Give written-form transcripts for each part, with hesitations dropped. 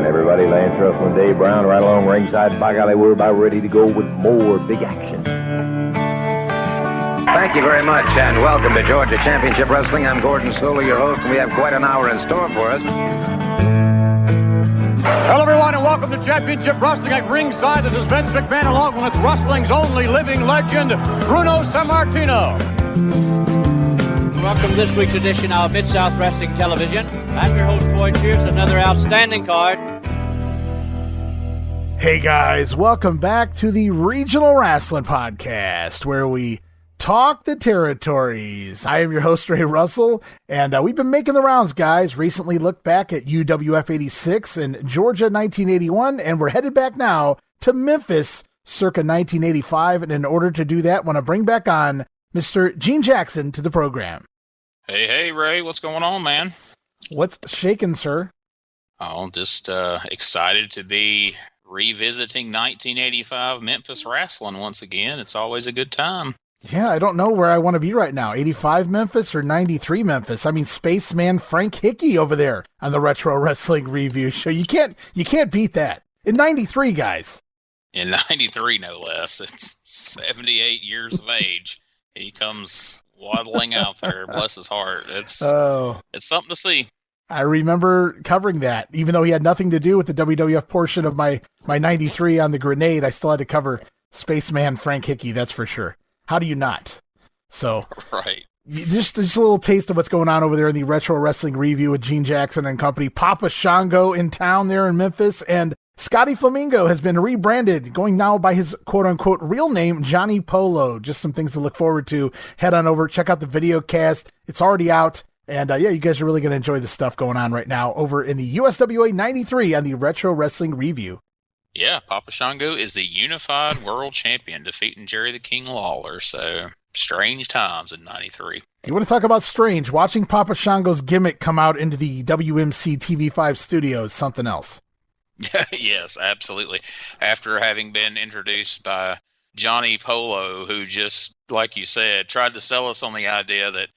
again, everybody. Lance Russell and Dave Brown right along ringside. By golly, we're about ready to go with more big action. Thank you very much, and welcome to Georgia Championship Wrestling. I'm Gordon Solie, your host, and we have quite an hour in store for us. Hello, everyone, and welcome to Championship Wrestling at ringside. This is Vince McMahon, along with wrestling's only living legend, Bruno Sammartino. Welcome to this week's edition of Mid-South Wrestling Television. I'm your host, Boyd Pierce, another outstanding card. Hey guys, welcome back to the Regional Rasslin podcast, where we talk the territories. I am your host, Ray Russell, and we've been making the rounds, guys. Recently looked back at UWF 86 and Georgia 1981, and we're headed back now to Memphis circa 1985. And in order to do that, I want to bring back on Mr. Gene Jackson to the program. Hey, Ray, what's going on, man? What's shaking, sir? Oh, just excited to be revisiting 1985 Memphis wrestling once again. It's always a good time. Yeah, I don't know where I want to be right now. 85 Memphis or 93 Memphis? I mean, Spaceman Frank Hickey over there on the Retro Wrestling Review show. You can't beat that. In 93, guys. In 93, no less. It's 78 years of age. He comes waddling out there. Bless his heart. It's something to see. I remember covering that. Even though he had nothing to do with the WWF portion of my 93 on the Grenade, I still had to cover Spaceman Frank Hickey, that's for sure. How do you not? So, right. Just a little taste of what's going on over there in the Retro Wrestling Review with Gene Jackson and company. Papa Shango in town there in Memphis, and Scotty Flamingo has been rebranded, going now by his quote-unquote real name, Johnny Polo. Just some things to look forward to. Head on over, check out the video cast. It's already out. And yeah, you guys are really going to enjoy the stuff going on right now over in the USWA 93 on the Retro Wrestling Review. Yeah, Papa Shango is the unified world champion, defeating Jerry the King Lawler. So, strange times in 93. You want to talk about strange? Watching Papa Shango's gimmick come out into the WMC TV5 studios, something else. Yes, absolutely. After having been introduced by Johnny Polo, who just, like you said, tried to sell us on the idea that,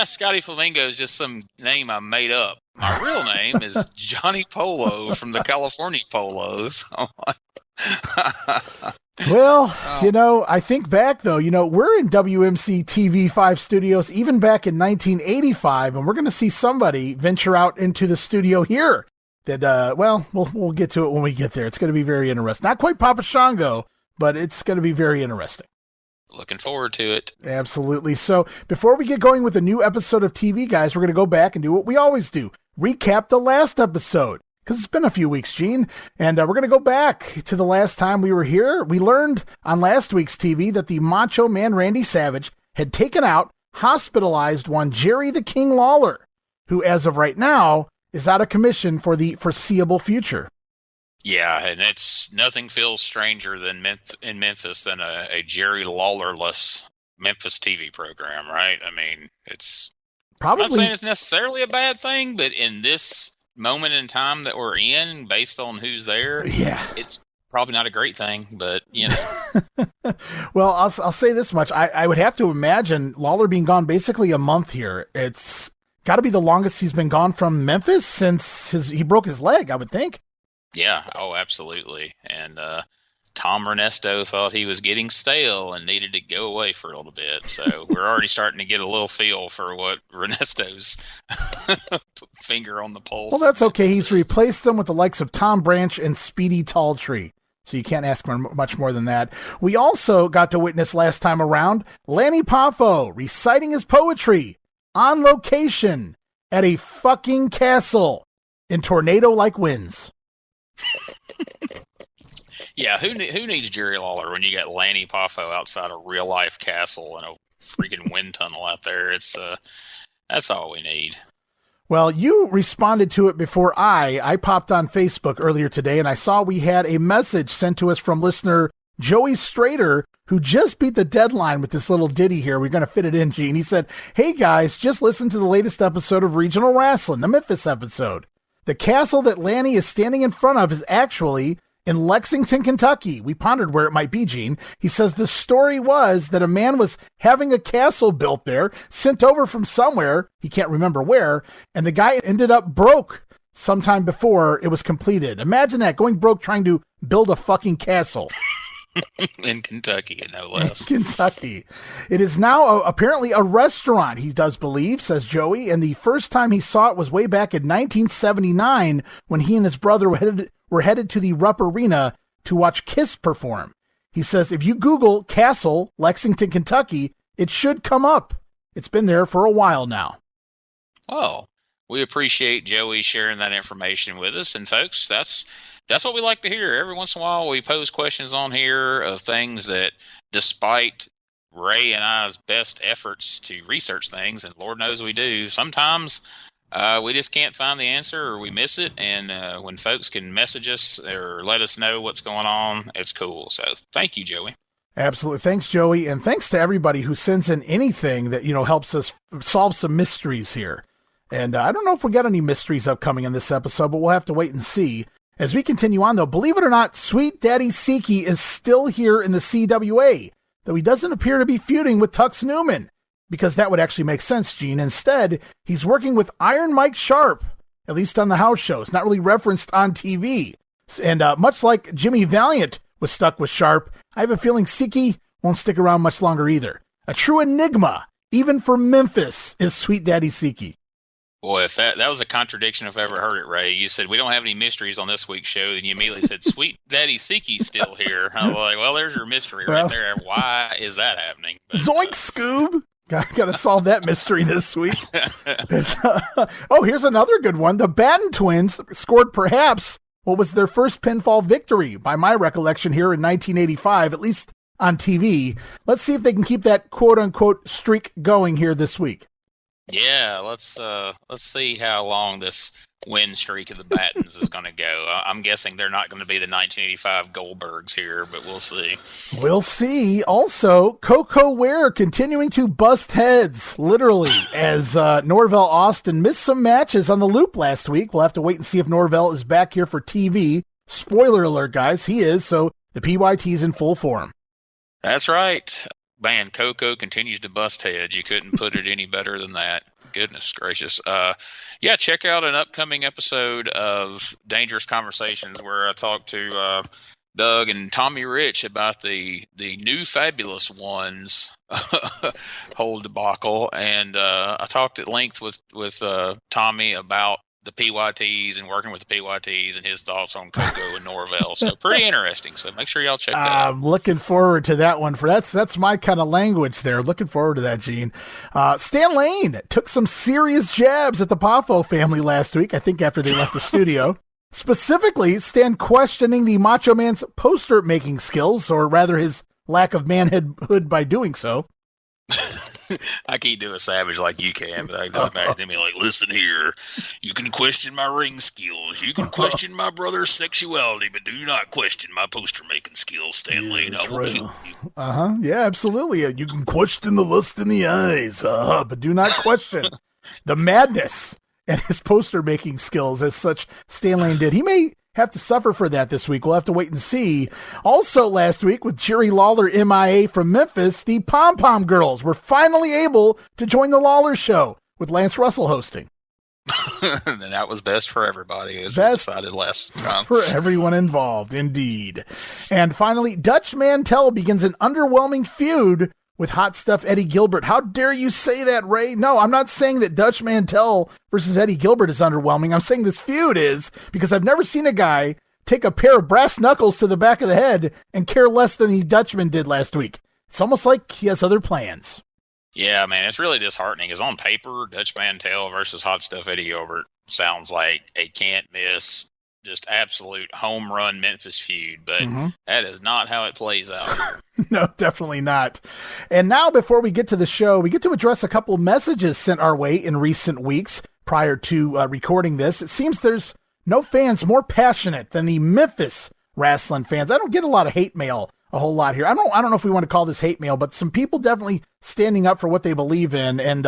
Scotty Flamingo is just some name I made up. My real name is Johnny Polo from the California Polos. Well, I think back, though, we're in WMC TV5 studios even back in 1985, and we're going to see somebody venture out into the studio here that, we'll get to it when we get there. It's going to be very interesting. Not quite Papa Shango, but it's going to be very interesting. Looking forward to it. Absolutely. So before we get going with a new episode of TV, guys, we're going to go back and do what we always do. Recap the last episode, because it's been a few weeks, Gene. And we're going to go back to the last time we were here. We learned on last week's TV that the Macho Man Randy Savage had taken out, hospitalized one Jerry the King Lawler, who as of right now is out of commission for the foreseeable future. Yeah, and nothing feels stranger than in Memphis than a Jerry Lawler-less Memphis TV program, right? I mean, it's probably, I'm not saying it's necessarily a bad thing, but in this moment in time that we're in, based on who's there, it's probably not a great thing, but, Well, I'll say this much. I would have to imagine Lawler being gone basically a month here. It's got to be the longest he's been gone from Memphis since he broke his leg, I would think. Yeah, oh, absolutely. And Tom Ernesto thought he was getting stale and needed to go away for a little bit. So we're already starting to get a little feel for what Ernesto's finger on the pulse. Well, that's okay. He's replaced them with the likes of Tom Branch and Speedy Talltree. So you can't ask for much more than that. We also got to witness last time around Lanny Poffo reciting his poetry on location at a fucking castle in tornado-like winds. Yeah, who needs Jerry Lawler when you got Lanny Poffo outside a real life castle and a freaking wind tunnel out there? It's that's all we need. Well, you responded to it before I popped on Facebook earlier today, and I saw we had a message sent to us from listener Joey Strader, who just beat the deadline with this little ditty here. We're going to fit it in, Gene. He said, "Hey guys, just listen to the latest episode of Regional Rasslin, the Memphis episode. The castle that Lanny is standing in front of is actually in Lexington, Kentucky. We pondered where it might be, Gene. He says the story was that a man was having a castle built there, sent over from somewhere, he can't remember where, and the guy ended up broke sometime before it was completed. Imagine that, going broke trying to build a fucking castle. In Kentucky, no less. In Kentucky. It is now apparently a restaurant, he does believe, says Joey, and the first time he saw it was way back in 1979 when he and his brother were headed to the Rupp Arena to watch Kiss perform. He says, if you Google Castle, Lexington, Kentucky, it should come up. It's been there for a while now. Oh, we appreciate Joey sharing that information with us. And folks, that's what we like to hear. Every once in a while, we pose questions on here of things that, despite Ray and I's best efforts to research things, and Lord knows we do, sometimes we just can't find the answer or we miss it. And when folks can message us or let us know what's going on, it's cool. So thank you, Joey. Absolutely. Thanks, Joey. And thanks to everybody who sends in anything that, helps us solve some mysteries here. And I don't know if we got any mysteries upcoming in this episode, but we'll have to wait and see. As we continue on, though, believe it or not, Sweet Daddy Siki is still here in the CWA, though he doesn't appear to be feuding with Tux Newman, because that would actually make sense, Gene. Instead, he's working with Iron Mike Sharpe, at least on the house shows, not really referenced on TV. And much like Jimmy Valiant was stuck with Sharpe, I have a feeling Siki won't stick around much longer either. A true enigma, even for Memphis, is Sweet Daddy Siki. Boy, if that was a contradiction if I ever heard it, Ray. You said, we don't have any mysteries on this week's show, and you immediately said, Sweet Daddy Siki's still here. I'm like, well, there's your mystery right there. Why is that happening? But, Zoink, Scoob! Got to solve that mystery this week. Here's another good one. The Batten Twins scored perhaps what was their first pinfall victory, by my recollection here in 1985, at least on TV. Let's see if they can keep that quote-unquote streak going here this week. Yeah, let's see how long this win streak of the Battens is going to go. I'm guessing they're not going to be the 1985 Goldbergs here, but we'll see. We'll see. Also, Coco Ware continuing to bust heads, literally, as Norvell Austin missed some matches on the loop last week. We'll have to wait and see if Norvell is back here for TV. Spoiler alert, guys, he is, so the PYT's in full form. That's right. Man, Coco continues to bust heads. You couldn't put it any better than that. Goodness gracious. Check out an upcoming episode of Dangerous Conversations where I talked to Doug and Tommy Rich about the new Fabulous Ones whole debacle. And I talked at length with Tommy about the PYTs and working with the PYTs and his thoughts on Coco and Norvell. So pretty interesting. So make sure y'all check that out. I'm looking forward to that one. That's my kind of language there. Looking forward to that, Gene. Stan Lane took some serious jabs at the Poffo family last week, I think after they left the studio. Specifically, Stan questioning the Macho Man's poster making skills, or rather his lack of manhood by doing so. I can't do a savage like you can, but I just imagine me like, listen here, you can question my ring skills, you can question my brother's sexuality, but do not question my poster-making skills, Stan Lane. I will kill you. Yeah, absolutely. You can question the lust in the eyes, but do not question the madness and his poster-making skills as such Stan Lane did. He may have to suffer for that this week. We'll have to wait and see. Also last week, with Jerry Lawler MIA from Memphis, the Pom Pom Girls were finally able to join the Lawler Show with Lance Russell hosting. And that was best for everybody, as we decided last time. For everyone involved, indeed. And finally, Dutch Mantell begins an underwhelming feud with Hot Stuff Eddie Gilbert. How dare you say that, Ray? No, I'm not saying that Dutch Mantell versus Eddie Gilbert is underwhelming. I'm saying this feud is, because I've never seen a guy take a pair of brass knuckles to the back of the head and care less than the Dutchman did last week. It's almost like he has other plans. Yeah, man, it's really disheartening. Because on paper, Dutch Mantell versus Hot Stuff Eddie Gilbert sounds like a can't-miss, just absolute home run Memphis feud, but that is not how it plays out. No, definitely not. And now, before we get to the show, we get to address a couple of messages sent our way in recent weeks prior to recording this. It seems there's no fans more passionate than the Memphis Rasslin fans. I don't get a lot of hate mail a whole lot here. I don't know if we want to call this hate mail, but some people definitely standing up for what they believe in. And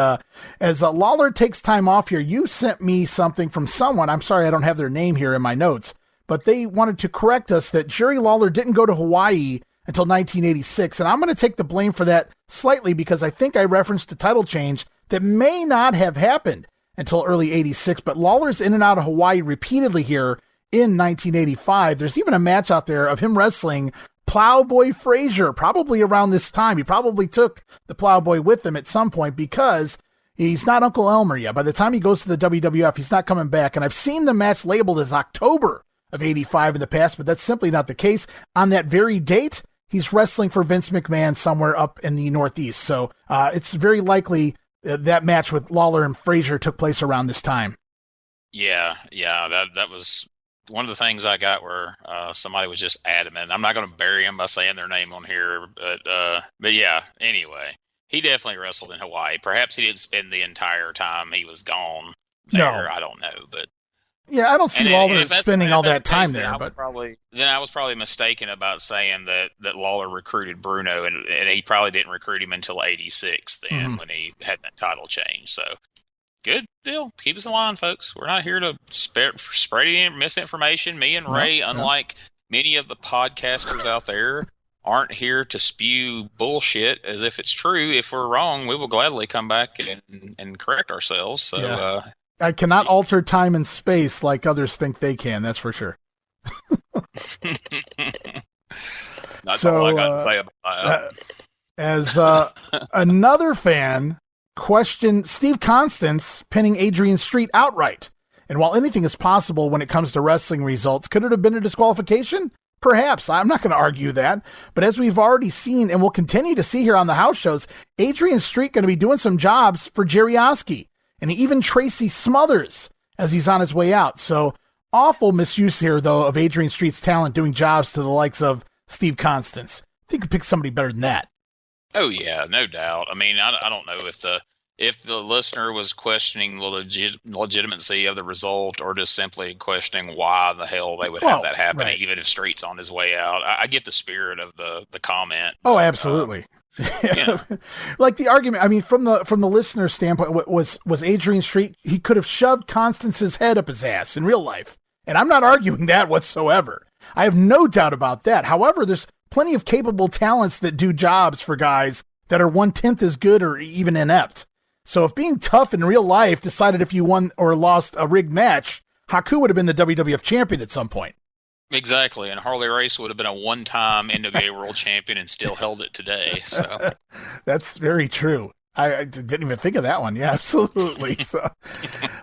as Lawler takes time off here, you sent me something from someone. I'm sorry I don't have their name here in my notes, but they wanted to correct us that Jerry Lawler didn't go to Hawaii until 1986. And I'm going to take the blame for that slightly because I think I referenced a title change that may not have happened. until early 86, but Lawler's in and out of Hawaii repeatedly here in 1985. There's even a match out there of him wrestling Plowboy Frazier, probably around this time. He probably took the Plowboy with him at some point because he's not Uncle Elmer yet. By the time he goes to the WWF, he's not coming back. And I've seen the match labeled as October of 85 in the past, but that's simply not the case. On that very date, he's wrestling for Vince McMahon somewhere up in the Northeast. So it's very likely that match with Lawler and Frazier took place around this time. Yeah, that was one of the things I got where somebody was just adamant. I'm not going to bury him by saying their name on here, but yeah, anyway, he definitely wrestled in Hawaii. Perhaps he didn't spend the entire time he was gone there. No. I don't know, but yeah, I don't see Lawler spending all that time there. I was probably mistaken about saying that Lawler recruited Bruno, and he probably didn't recruit him until 86 then when he had that title change. So good deal. Keep us in line, folks. We're not here to spread any misinformation. Me and Ray, unlike many of the podcasters out there, aren't here to spew bullshit as if it's true. If we're wrong, we will gladly come back and correct ourselves. So I cannot alter time and space like others think they can. That's for sure. That's all I got to say about that. As another fan questioned Steve Constance pinning Adrian Street outright. And while anything is possible when it comes to wrestling results, could it have been a disqualification? Perhaps. I'm not going to argue that. But as we've already seen and will continue to see here on the house shows, Adrian Street going to be doing some jobs for Jerry Oski and even Tracy Smothers as he's on his way out. So awful misuse here, though, of Adrian Street's talent doing jobs to the likes of Steve Constance. I think you could pick somebody better than that. Oh, yeah, no doubt. I mean, I don't know if the listener was questioning the legitimacy of the result or just simply questioning why the hell they would have that happen, even if Street's on his way out. I get the spirit of the comment. Oh, absolutely. Like the argument, I mean, from the listener standpoint, was Adrian Street, he could have shoved Constance's head up his ass in real life. And I'm not arguing that whatsoever. I have no doubt about that. However, there's plenty of capable talents that do jobs for guys that are 1/10 as good or even inept. So if being tough in real life decided if you won or lost a rigged match, Haku would have been the WWF champion at some point. Exactly, and Harley Race would have been a one-time NWA World Champion and still held it today. So that's very true. I didn't even think of that one. Yeah, absolutely. So,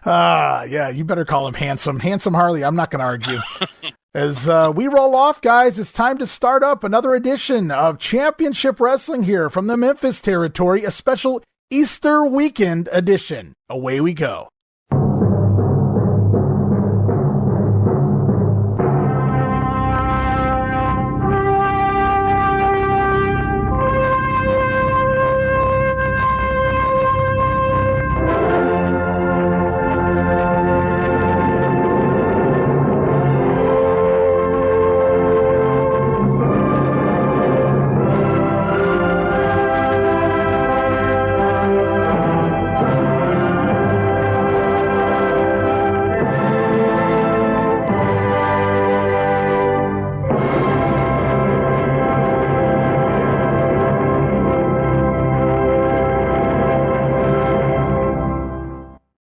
yeah, you better call him handsome. Handsome Harley, I'm not going to argue. As we roll off, guys, it's time to start up another edition of Championship Wrestling here from the Memphis territory, a special Easter weekend edition. Away we go.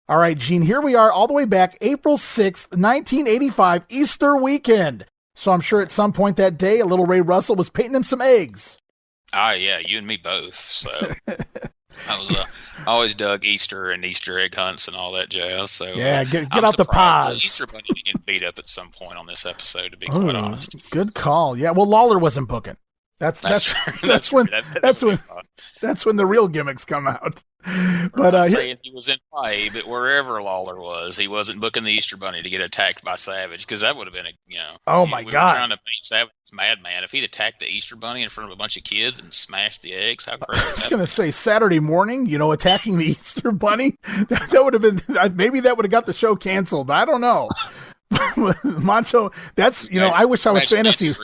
All right, Gene, here we are all the way back, April 6th, 1985, Easter weekend. So I'm sure at some point that day, a little Ray Russell was painting him some eggs. Yeah, you and me both. So I always dug Easter and Easter egg hunts and all that jazz. So yeah, get out the pies. Easter Bunny to get beat up at some point on this episode, to be quite honest. Good call. Yeah, well, Lawler wasn't booking. That's when the real gimmicks come out. But I'm saying he was in play, but wherever Lawler was, he wasn't booking the Easter Bunny to get attacked by Savage, because that would have been my God, we were trying to paint Savage as madman. If he'd attacked the Easter Bunny in front of a bunch of kids and smashed the eggs, how crazy! I was going to say Saturday morning, attacking the Easter Bunny, that would have been, maybe that would have got the show canceled. I don't know. Macho, that's I wish I was fantasy.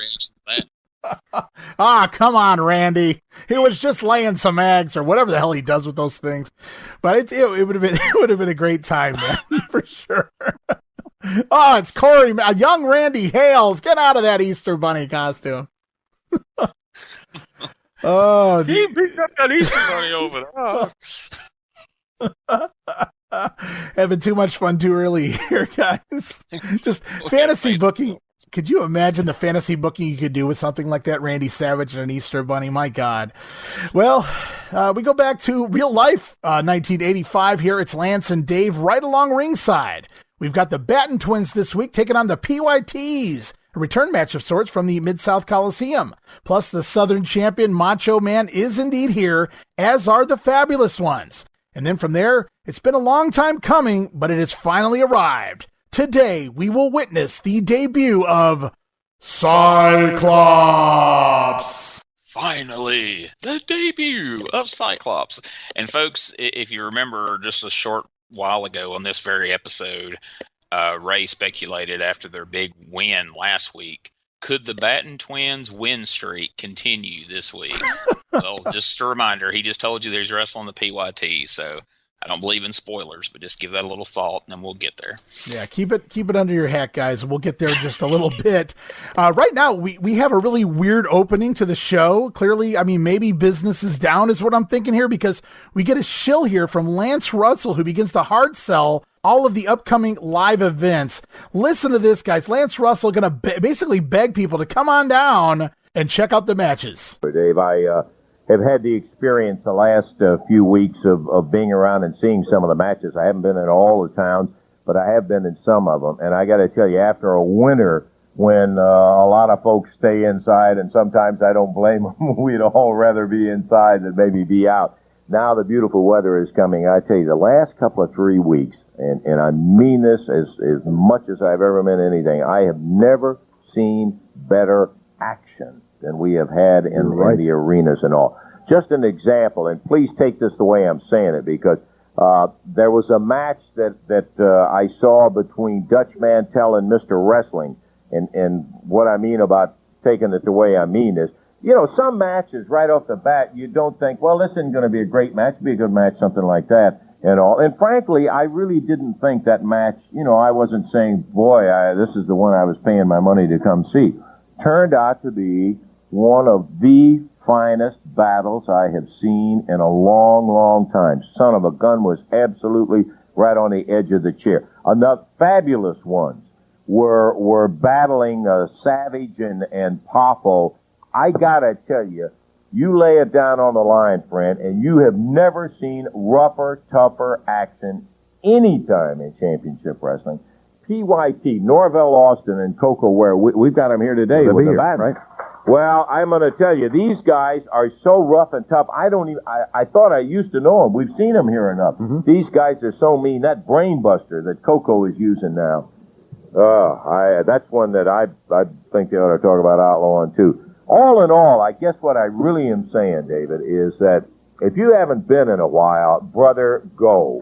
Come on, Randy. He was just laying some eggs or whatever the hell he does with those things. But it would have been a great time, man, for sure. Oh, it's Corey, young Randy Hales. Get out of that Easter Bunny costume. He picked up that Easter Bunny over there. Having too much fun too early here, guys. Just fantasy booking. Could you imagine the fantasy booking you could do with something like that? Randy Savage and an Easter Bunny. My God. Well, we go back to real life, 1985 here. It's Lance and Dave right along ringside. We've got the Batten Twins this week taking on the PYTs, a return match of sorts from the Mid-South Coliseum. Plus, the Southern champion Macho Man is indeed here, as are the Fabulous Ones. And then from there, it's been a long time coming, but it has finally arrived. Today, we will witness the debut of CYCLOPS. Finally, the debut of CYCLOPS. And folks, if you remember just a short while ago on this very episode, Ray speculated after their big win last week, could the Batten Twins win streak continue this week? Well, just a reminder, he just told you there's wrestling the PYT, so I don't believe in spoilers, but just give that a little thought, and then we'll get there. Yeah, keep it under your hat, guys. We'll get there in just a little bit. Right now, we have a really weird opening to the show. Clearly, I mean, maybe business is down is what I'm thinking here, because we get a shill here from Lance Russell, who begins to hard sell all of the upcoming live events. Listen to this, guys. Lance Russell going to basically beg people to come on down and check out the matches. Dave, I have had the experience the last few weeks of being around and seeing some of the matches. I haven't been in all the towns, but I have been in some of them. And I got to tell you, after a winter when a lot of folks stay inside, and sometimes I don't blame them, we'd all rather be inside than maybe be out. Now the beautiful weather is coming. I tell you, the last couple of 3 weeks, and I mean this as much as I've ever meant anything, I have never seen better action than we have had in the arenas and all. Just an example, and please take this the way I'm saying it, because there was a match that I saw between Dutch Mantell and Mr. Wrestling, and what I mean about taking it the way I mean is, you know, some matches right off the bat, you don't think, well, this isn't going to be a great match, it'll be a good match, something like that, and all. And frankly, I really didn't think that match, you know, I wasn't saying, boy, this is the one I was paying my money to come see. Turned out to be one of the finest battles I have seen in a long, long time. Son of a gun was absolutely right on the edge of the chair. Another Fabulous Ones were battling Savage and Poffo. I gotta tell you, you lay it down on the line, friend, and you have never seen rougher, tougher action anytime in championship wrestling. PYT, Norvell Austin, and Coco Ware, we've got them here today with the bat, right? Well, I'm going to tell you, these guys are so rough and tough. I thought I used to know them. We've seen them here enough. Mm-hmm. These guys are so mean. That brain buster that Coco is using now, that's one that I think they ought to talk about outlawing too. All in all, I guess what I really am saying, David, is that if you haven't been in a while, brother, go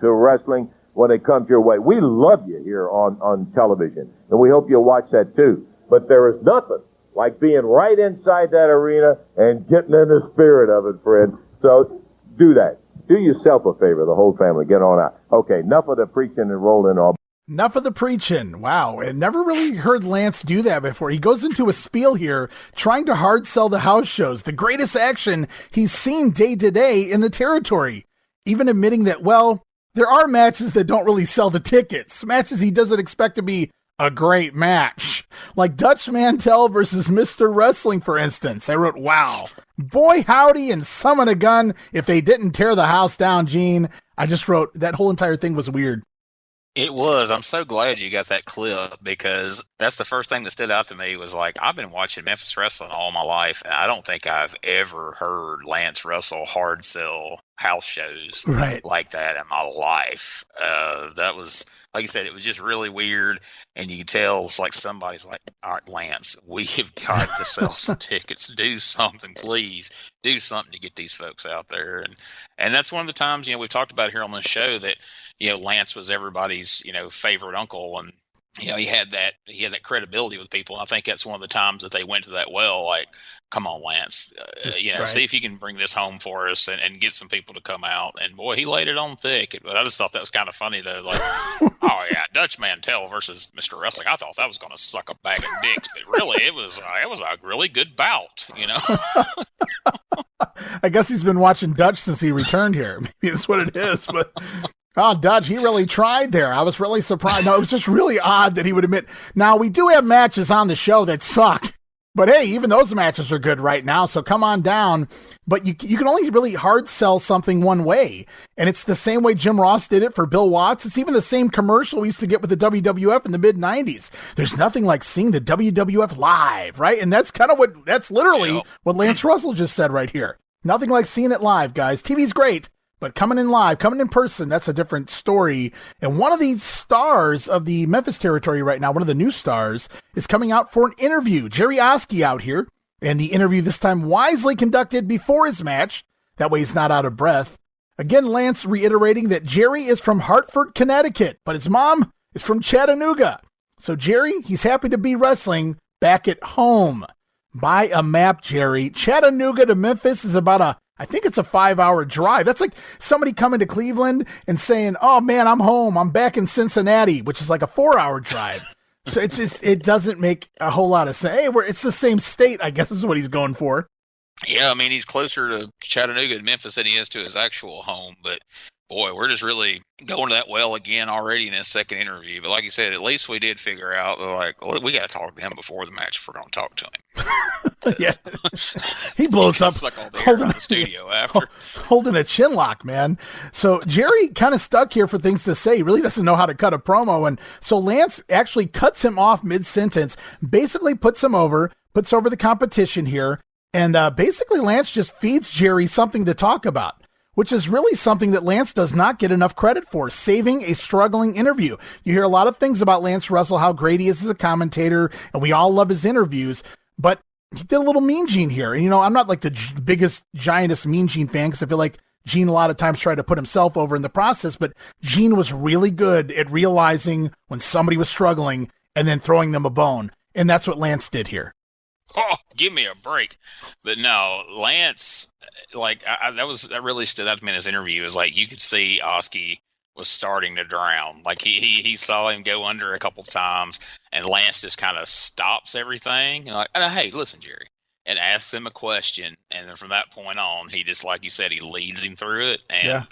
to wrestling when it comes your way. We love you here on television, and we hope you'll watch that too. But there is nothing like being right inside that arena and getting in the spirit of it, friend. So do that. Do yourself a favor, the whole family. Get on out. Okay, enough of the preaching and rolling off. Enough of the preaching. Wow. I never really heard Lance do that before. He goes into a spiel here trying to hard sell the house shows, the greatest action he's seen day to day in the territory, even admitting that, well, there are matches that don't really sell the tickets, matches he doesn't expect to be a great match, like Dutch Mantell versus Mr. Wrestling, for instance. I wrote, wow, boy howdy and summon a gun if they didn't tear the house down, Gene. I just wrote, that whole entire thing was weird. It was. I'm so glad you got that clip, because that's the first thing that stood out to me was, like, I've been watching Memphis wrestling all my life, and I don't think I've ever heard Lance Russell hard sell house shows like that in my life. That was, like you said, it was just really weird, and you can tell it's like somebody's like, all right, Lance, we have got to sell some tickets. Do something, please. Do something to get these folks out there. And that's one of the times, you know, we've talked about here on the show that, you know, Lance was everybody's, you know, favorite uncle, and, you know, he had that credibility with people. I think that's one of the times that they went to that well, like, come on, Lance, you know, see if you can bring this home for us and get some people to come out. And boy, he laid it on thick. But I just thought that was kind of funny though. Like, oh yeah, Dutch Mantell versus Mr. Wrestling. I thought that was going to suck a bag of dicks, but really it was a really good bout, you know. I guess he's been watching Dutch since he returned here. Maybe that's what it is. But Dutch, he really tried there. I was really surprised. No, it was just really odd that he would admit. Now, we do have matches on the show that suck. But hey, even those matches are good right now, so come on down. But you can only really hard sell something one way. And it's the same way Jim Ross did it for Bill Watts. It's even the same commercial we used to get with the WWF in the mid-90s. There's nothing like seeing the WWF live, right? And that's that's literally what Lance Russell just said right here. Nothing like seeing it live, guys. TV's great, but coming in live, coming in person, that's a different story. And one of these stars of the Memphis territory right now, one of the new stars, is coming out for an interview. Jerry Oski out here. And the interview this time wisely conducted before his match. That way he's not out of breath. Again, Lance reiterating that Jerry is from Hartford, Connecticut, but his mom is from Chattanooga. So Jerry, he's happy to be wrestling back at home. Buy a map, Jerry. Chattanooga to Memphis is about I think it's a 5-hour drive. That's like somebody coming to Cleveland and saying, oh man, I'm home. I'm back in Cincinnati, which is like a 4-hour drive. So it doesn't make a whole lot of sense. Hey, it's the same state, I guess is what he's going for. Yeah, I mean, he's closer to Chattanooga and Memphis than he is to his actual home. But boy, we're just really going to that well again already in his second interview. But like you said, at least we did figure out, we got to talk to him before the match if we're going to talk to him. Yeah, he blows up holding the studio after holding a chin lock, man. So Jerry kind of stuck here for things to say. He really doesn't know how to cut a promo, and so Lance actually cuts him off mid-sentence, basically puts over the competition here, and basically Lance just feeds Jerry something to talk about, which is really something that Lance does not get enough credit for, saving a struggling interview. You hear a lot of things about Lance Russell, how great he is as a commentator, and we all love his interviews, but he did a little Mean Gene here. And, I'm not like the biggest, giantest Mean Gene fan because I feel like Gene a lot of times tried to put himself over in the process, but Gene was really good at realizing when somebody was struggling and then throwing them a bone. And that's what Lance did here. Oh, give me a break. But no, Lance, that really stood out to me in his interview. Is like you could see Oski was starting to drown. Like he saw him go under a couple of times, and Lance just kind of stops everything and hey, listen, Jerry, and asks him a question, and then from that point on, he just, like you said, he leads him through it, and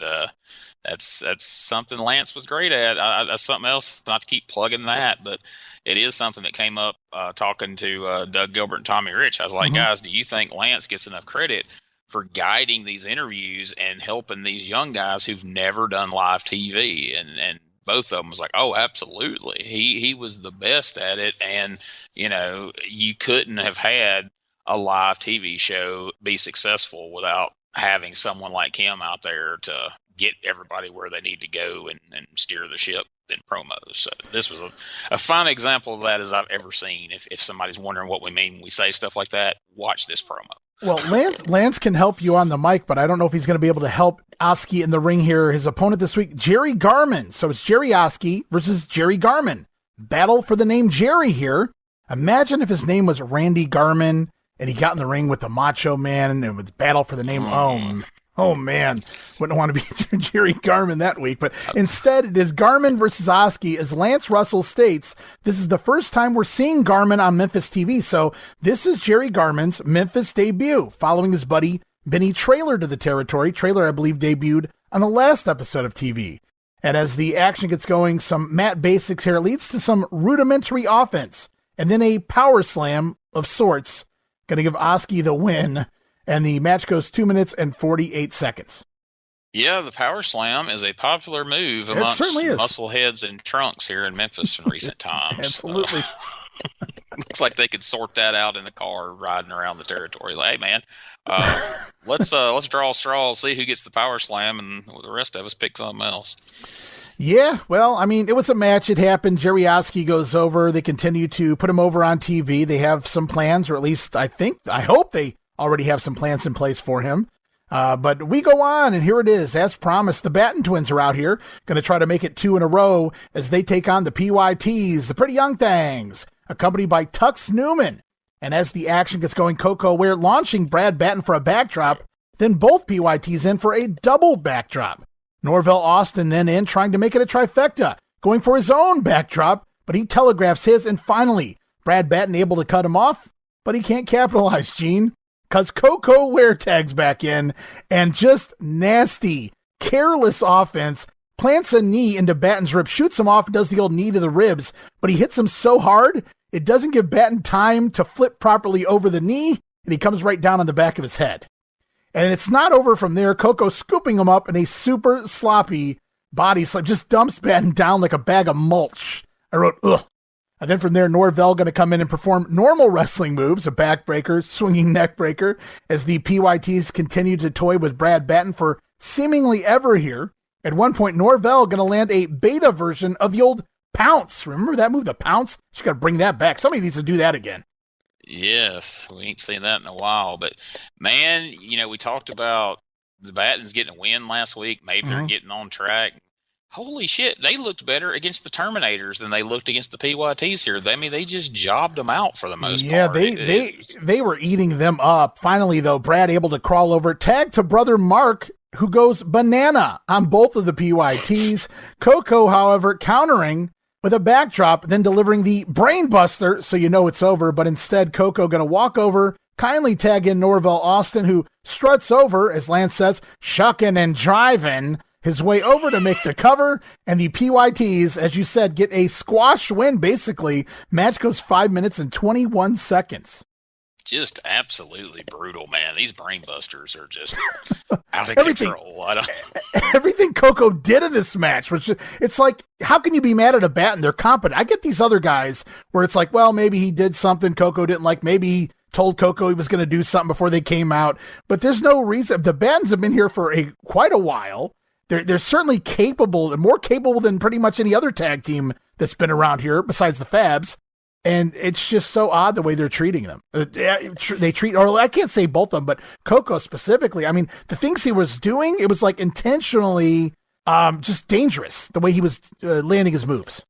that's something Lance was great at. That's something else, not to keep plugging that, but it is something that came up talking to Doug Gilbert and Tommy Rich. I was like, guys, do you think Lance gets enough credit for guiding these interviews and helping these young guys who've never done live TV? And both of them was like, oh, absolutely. He was the best at it. And, you couldn't have had a live TV show be successful without having someone like him out there to get everybody where they need to go and steer the ship in promos. So this was a fine example of that as I've ever seen. If somebody's wondering what we mean when we say stuff like that, watch this promo. Well, Lance can help you on the mic, but I don't know if he's going to be able to help Oski in the ring here. His opponent this week, Jerry Garman. So it's Jerry Oski versus Jerry Garman. Battle for the name Jerry here. Imagine if his name was Randy Garman and he got in the ring with the Macho Man and it was battle for the name. Oh man, wouldn't want to be Jerry Garman that week, but instead it is Garman versus Oski. As Lance Russell states, this is the first time we're seeing Garman on Memphis TV, so this is Jerry Garman's Memphis debut, following his buddy Benny Traylor to the territory. Traylor, I believe, debuted on the last episode of TV. And as the action gets going, some mat basics here leads to some rudimentary offense, and then a power slam of sorts, going to give Oski the win. And the match goes 2 minutes and 48 seconds. Yeah, the power slam is a popular move amongst muscleheads and trunks here in Memphis in recent times. Absolutely. Looks like they could sort that out in the car riding around the territory. Like, hey, man, let's draw straws, see who gets the power slam, and the rest of us pick something else. Yeah, well, I mean, it was a match. It happened. Jerry Oski goes over. They continue to put him over on TV. They have some plans, or at least I hope they already have some plans in place for him. But we go on, and here it is. As promised, the Batten Twins are out here, going to try to make it 2 in a row as they take on the PYTs, the Pretty Young Things, accompanied by Tux Newman. And as the action gets going, Coco, we're launching Brad Batten for a backdrop, then both PYTs in for a double backdrop. Norvell Austin then in, trying to make it a trifecta, going for his own backdrop, but he telegraphs his, and finally, Brad Batten able to cut him off, but he can't capitalize, Gene. because Coco wear tags back in, and just nasty, careless offense. Plants a knee into Batten's rib, shoots him off, and does the old knee to the ribs, but he hits him so hard, it doesn't give Batten time to flip properly over the knee, and he comes right down on the back of his head. And it's not over from there. Coco scooping him up in a super sloppy body slam, just dumps Batten down like a bag of mulch. I wrote, ugh. And then from there, Norvell going to come in and perform normal wrestling moves, a backbreaker, swinging neck breaker, as the PYTs continue to toy with Brad Batten for seemingly ever here. At one point, Norvell going to land a beta version of the old pounce. Remember that move, the pounce? She's got to bring that back. Somebody needs to do that again. Yes, we ain't seen that in a while. But, man, we talked about the Battens getting a win last week. Maybe they're getting on track. Holy shit, they looked better against the Terminators than they looked against the PYTs here. They just jobbed them out for the most part. Yeah, they were eating them up. Finally, though, Brad able to crawl over, tag to brother Mark, who goes banana on both of the PYTs. Coco, however, countering with a backdrop, then delivering the brainbuster, so you know it's over, but instead Coco going to walk over, kindly tag in Norvell Austin, who struts over, as Lance says, shucking and driving his way over to make the cover, and the PYTs, as you said, get a squash win, basically. Match goes 5 minutes and 21 seconds. Just absolutely brutal, man. These brainbusters are just out of control. Everything Coco did in this match, which it's like, how can you be mad at a Batten? They're competent. I get these other guys where it's like, well, maybe he did something Coco didn't like. Maybe he told Coco he was going to do something before they came out. But there's no reason. The Battens have been here for quite a while. They're certainly capable, and more capable than pretty much any other tag team that's been around here besides the Fabs. And it's just so odd the way they're treating them. They treat, or I can't say both of them, but Coco specifically. I mean, the things he was doing, it was like intentionally just dangerous, the way he was landing his moves.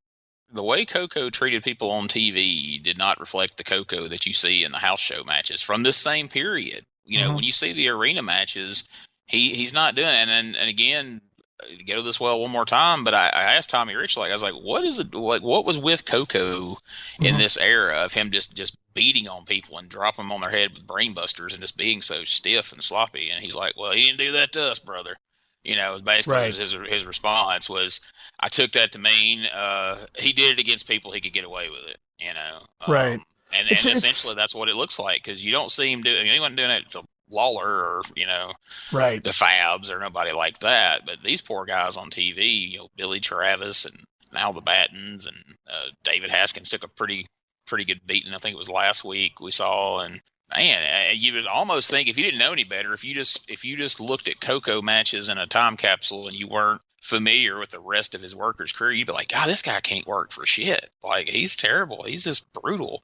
The way Coco treated people on TV did not reflect the Coco that you see in the house show matches from this same period. When you see the arena matches, he's not doing it. And again, go to this one more time, but I asked Tommy Rich, I was like, what is it? What was with Coco in this era of him just beating on people and dropping them on their head with brainbusters and just being so stiff and sloppy? And he's like, well, he didn't do that to us, brother. It was basically his response was, I took that to mean he did it against people he could get away with it. Right. And essentially that's what it looks like, because you don't see him do it. He wasn't doing it to Lawler or the Fabs or nobody like that, but these poor guys on TV, Billy Travis and now the Battens, and David Haskins took a pretty good beating. I think it was last week we saw, and man, you would almost think, if you didn't know any better, if you just looked at Coco matches in a time capsule and you weren't familiar with the rest of his workers' career, you'd be like, God, this guy can't work for shit. Like, he's terrible. He's just brutal.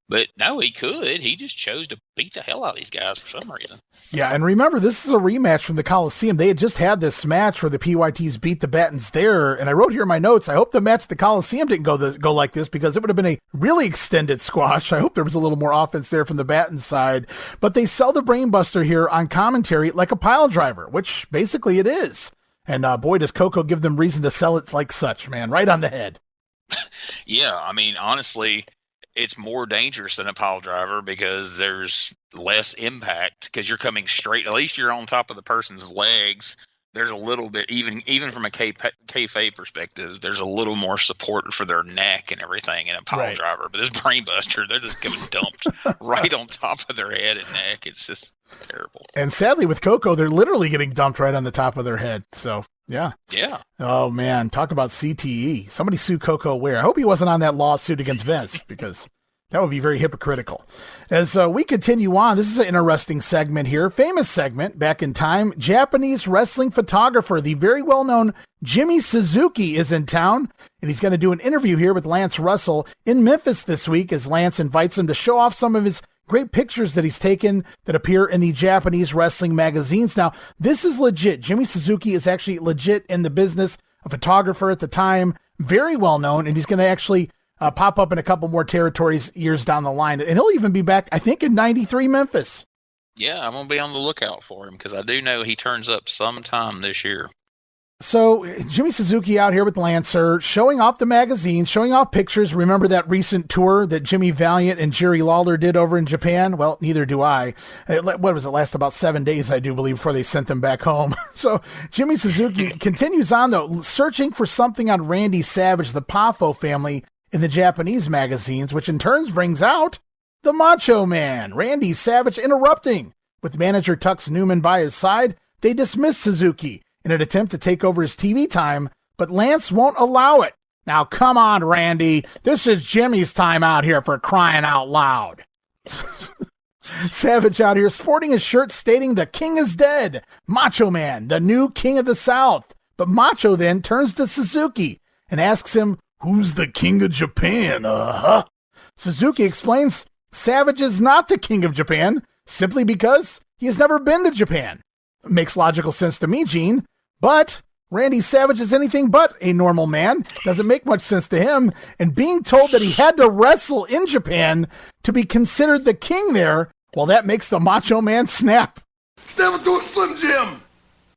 But no, he could. He just chose to beat the hell out of these guys for some reason. Yeah, and remember, this is a rematch from the Coliseum. They had just had this match where the PYTs beat the Battens there, and I wrote here in my notes, I hope the match at the Coliseum didn't go like this, because it would have been a really extended squash. I hope there was a little more offense there from the Batten side. But they sell the brainbuster here on commentary like a pile driver, which basically it is. And boy, does Coco give them reason to sell it like such, man. Right on the head. Yeah, I mean, honestly, it's more dangerous than a pile driver because there's less impact, because you're coming straight. At least you're on top of the person's legs. There's a little bit, even from a kayfabe perspective, there's a little more support for their neck and everything in a pile driver. But this brainbuster, they're just getting dumped right on top of their head and neck. It's just terrible. And sadly, with Coco, they're literally getting dumped right on the top of their head. So, yeah. Yeah. Oh, man. Talk about CTE. Somebody sue Coco Ware. I hope he wasn't on that lawsuit against Vince, because that would be very hypocritical. As we continue on, this is an interesting segment here. Famous segment back in time. Japanese wrestling photographer, the very well-known Jimmy Suzuki, is in town, and he's going to do an interview here with Lance Russell in Memphis this week, as Lance invites him to show off some of his great pictures that he's taken that appear in the Japanese wrestling magazines. Now, this is legit. Jimmy Suzuki is actually legit in the business, a photographer at the time, very well-known, and he's going to actually pop up in a couple more territories years down the line. And he'll even be back, I think, in 93 Memphis. Yeah, I'm going to be on the lookout for him, because I do know he turns up sometime this year. So Jimmy Suzuki out here with Lancer, showing off the magazines, showing off pictures. Remember that recent tour that Jimmy Valiant and Jerry Lawler did over in Japan? Well, neither do I. What was it? Last about 7 days, I do believe, before they sent them back home. So Jimmy Suzuki continues on, though, searching for something on Randy Savage, the Poffo family, in the Japanese magazines, which in turn brings out the Macho Man. Randy Savage interrupting. With manager Tux Newman by his side, they dismiss Suzuki in an attempt to take over his TV time, but Lance won't allow it. Now, come on, Randy. This is Jimmy's time out here, for crying out loud. Savage out here sporting his shirt stating the king is dead. Macho Man, the new king of the South. But Macho then turns to Suzuki and asks him, who's the king of Japan? Suzuki explains Savage is not the king of Japan simply because he has never been to Japan. Makes logical sense to me, Gene. But Randy Savage is anything but a normal man. Doesn't make much sense to him. And being told that he had to wrestle in Japan to be considered the king there, well, that makes the Macho Man snap. Never do it, Slim Jim!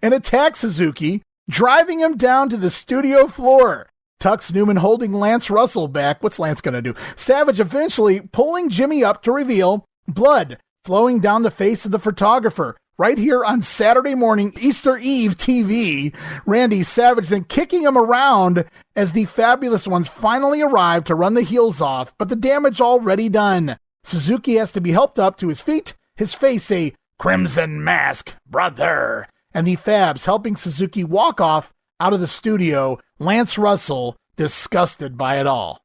And attack Suzuki, driving him down to the studio floor. Tux Newman holding Lance Russell back. What's Lance going to do? Savage eventually pulling Jimmy up to reveal blood flowing down the face of the photographer. Right here on Saturday morning, Easter Eve TV, Randy Savage then kicking him around as the Fabulous Ones finally arrive to run the heels off, but the damage already done. Suzuki has to be helped up to his feet, his face a crimson mask, brother, and the Fabs helping Suzuki walk off out of the studio, Lance Russell disgusted by it all.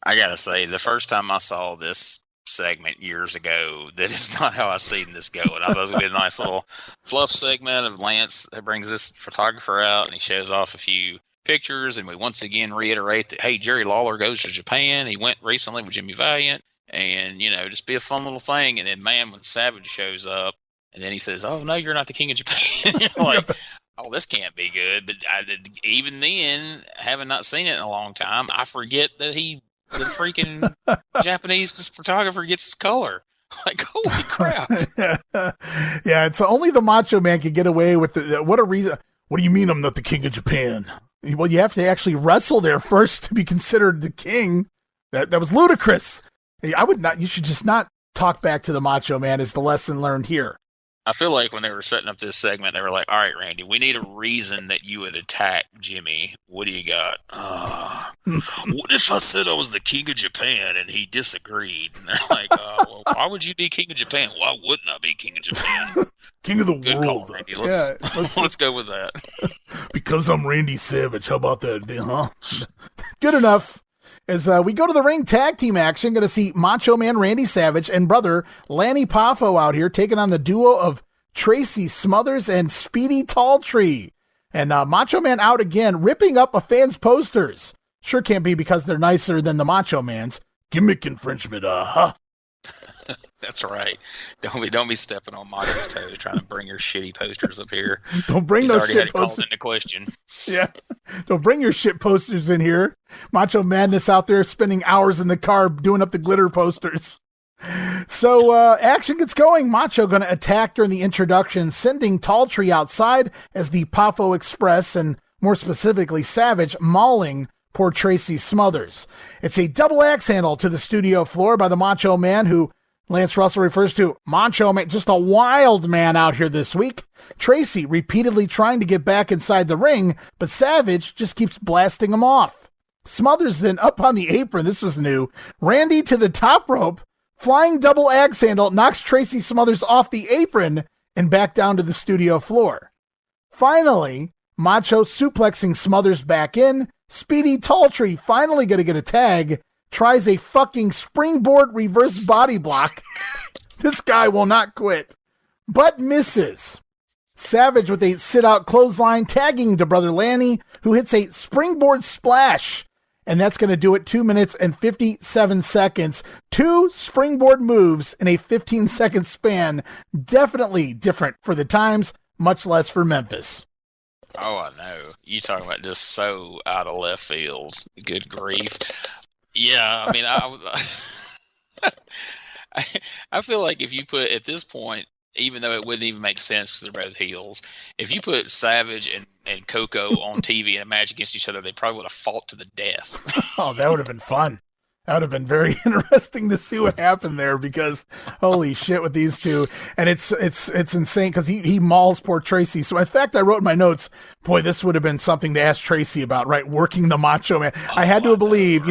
I gotta say, the first time I saw this segment years ago, that is not how I seen this going. I thought it was going to be a nice little fluff segment of Lance that brings this photographer out and he shows off a few pictures, and we once again reiterate that, hey, Jerry Lawler goes to Japan. He went recently with Jimmy Valiant, and, you know, just be a fun little thing. And then, man, when Savage shows up, and then he says, oh, no, you're not the king of Japan. You're like, oh, this can't be good. But even then, having not seen it in a long time, I forget that the freaking Japanese photographer gets color. Like, holy crap. Yeah, it's only the Macho Man can get away with what a reason. What do you mean I'm not the king of Japan? Well, you have to actually wrestle there first to be considered the king. That was ludicrous. You should just not talk back to the Macho Man is the lesson learned here. I feel like when they were setting up this segment, they were like, all right, Randy, we need a reason that you would attack Jimmy. What do you got? What if I said I was the king of Japan and he disagreed? And they're like, well, why would you be king of Japan? Why wouldn't I be king of Japan? King of the Good world. Call, Randy. Let's go with that. Because I'm Randy Savage. How about that, huh? Good enough. As we go to the ring tag team action, going to see Macho Man Randy Savage and brother Lanny Poffo out here taking on the duo of Tracy Smothers and Speedy Talltree. And Macho Man out again, ripping up a fan's posters. Sure can't be because they're nicer than the Macho Man's. Gimmick infringement, That's right. Don't be stepping on Macho's toes trying to bring your shitty posters up here. Don't bring He's those already shit had it posters. called into question. Yeah. Don't bring your shit posters in here. Macho Madness out there spending hours in the car doing up the glitter posters. So action gets going. Macho going to attack during the introduction, sending Talltree outside as the Poffo Express, and more specifically Savage, mauling poor Tracy Smothers. It's a double axe handle to the studio floor by the Macho Man, who Lance Russell refers to Macho Man, just a wild man out here this week. Tracy repeatedly trying to get back inside the ring, but Savage just keeps blasting him off. Smothers then up on the apron, this was new. Randy to the top rope, flying double axe handle, knocks Tracy Smothers off the apron and back down to the studio floor. Finally, Macho suplexing Smothers back in. Speedy Talltree finally going to get a tag. Tries a fucking springboard reverse body block. This guy will not quit, but misses. Savage with a sit-out clothesline, tagging to brother Lanny, who hits a springboard splash. And that's going to do it 2 minutes and 57 seconds. 2 springboard moves in a 15-second span. Definitely different for the times, much less for Memphis. Oh, I know. You talking about just so out of left field. Good grief. Yeah, I mean, I feel like if you put, at this point, even though it wouldn't even make sense because they're both heels. If you put Savage and Coco on TV in a match against each other, they probably would have fought to the death. Oh, that would have been fun. That would have been very interesting to see what happened there because holy shit with these two. And it's insane because he mauls poor Tracy. So in fact, I wrote in my notes, boy, this would have been something to ask Tracy about, right? Working the Macho Man. I had to believe,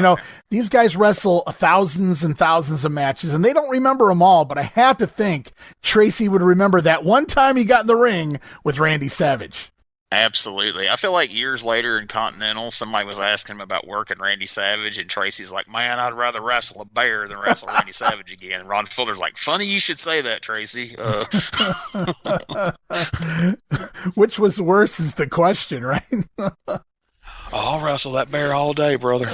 these guys wrestle thousands and thousands of matches and they don't remember them all, but I have to think Tracy would remember that one time he got in the ring with Randy Savage. Absolutely. I feel like years later in Continental, somebody was asking him about working Randy Savage, and Tracy's like, man, I'd rather wrestle a bear than wrestle Randy Savage again. And Ron Fuller's like, funny you should say that, Tracy. Which was worse is the question, right? I'll wrestle that bear all day, brother.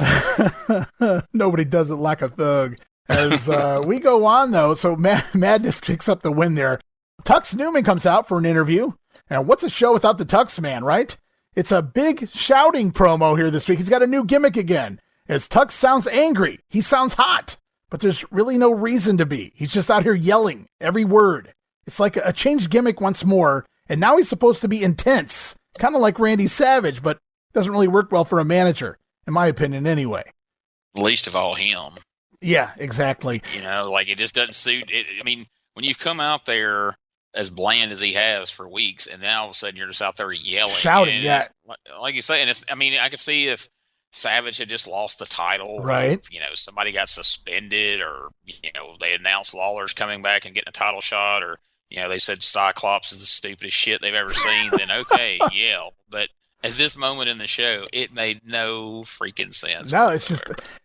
Nobody does it like a thug. As we go on, though, so Madness picks up the win there. Tux Newman comes out for an interview. And what's a show without the Tux Man, right? It's a big shouting promo here this week. He's got a new gimmick again. As Tux sounds angry, he sounds hot, but there's really no reason to be. He's just out here yelling every word. It's like a changed gimmick once more, and now he's supposed to be intense, kind of like Randy Savage, but doesn't really work well for a manager, in my opinion anyway. Least of all him. Yeah, exactly. It just doesn't suit it. I mean, when you've come out there as bland as he has for weeks, and then all of a sudden you're just out there yelling, shouting. Yeah, like you say. And I could see if Savage had just lost the title, right? Or, somebody got suspended, or they announced Lawler's coming back and getting a title shot, or they said CYCLOPS is the stupidest shit they've ever seen. Then okay, yell. But as this moment in the show, it made no freaking sense. No,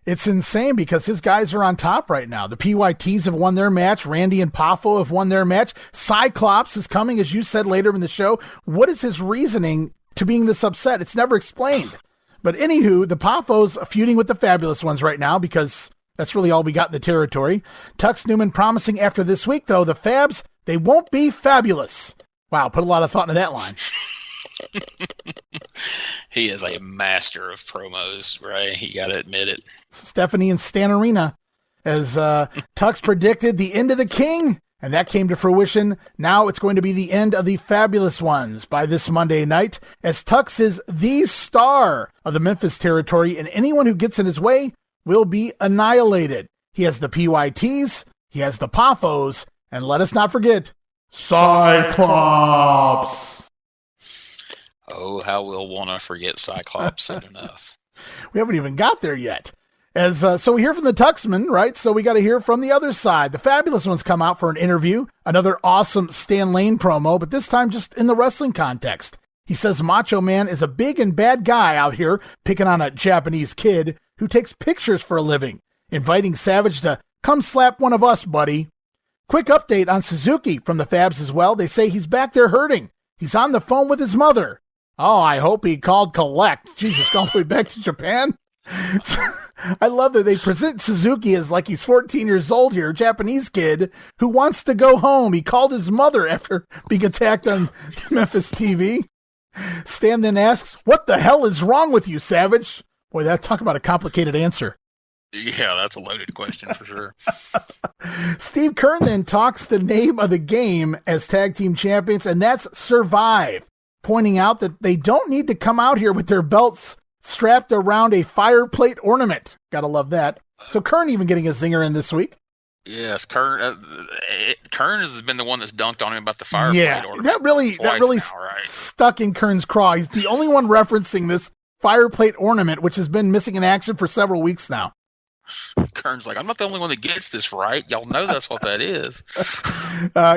it's insane because his guys are on top right now. The PYTs have won their match. Randy and Poffo have won their match. CYCLOPS is coming, as you said, later in the show. What is his reasoning to being this upset? It's never explained. But anywho, the Poffos are feuding with the Fabulous Ones right now because that's really all we got in the territory. Tux Newman promising after this week, though, the Fabs, they won't be fabulous. Wow, put a lot of thought into that line. He is a master of promos, right? You got to admit it. Stephanie and Stan Arena, as Tux predicted the end of the King, and that came to fruition. Now it's going to be the end of the Fabulous Ones by this Monday night, as Tux is the star of the Memphis territory, and anyone who gets in his way will be annihilated. He has the PYTs, he has the Poffos, and let us not forget, CYCLOPS. Oh, how we'll want to forget CYCLOPS soon enough. We haven't even got there yet. So we hear from the Tuxman, right? So we got to hear from the other side. The Fabulous Ones come out for an interview. Another awesome Stan Lane promo, but this time just in the wrestling context. He says Macho Man is a big and bad guy out here picking on a Japanese kid who takes pictures for a living, inviting Savage to come slap one of us, buddy. Quick update on Suzuki from the Fabs as well. They say he's back there hurting. He's on the phone with his mother. Oh, I hope he called collect. Jesus, all the way back to Japan. I love that they present Suzuki as like he's 14 years old here, a Japanese kid who wants to go home. He called his mother after being attacked on Memphis TV. Stan then asks, what the hell is wrong with you, Savage? Boy, talk about a complicated answer. Yeah, that's a loaded question for sure. Steve Kern then talks the name of the game as tag team champions, and that's Survive, pointing out that they don't need to come out here with their belts strapped around a fireplate ornament. Gotta love that. So Kern even getting a zinger in this week. Yes, Kern has been the one that's dunked on him about the fireplate ornament. That really stuck in Kern's craw. He's the only one referencing this fireplate ornament, which has been missing in action for several weeks now. Kern's like, I'm not the only one that gets this right. Y'all know that's what that is.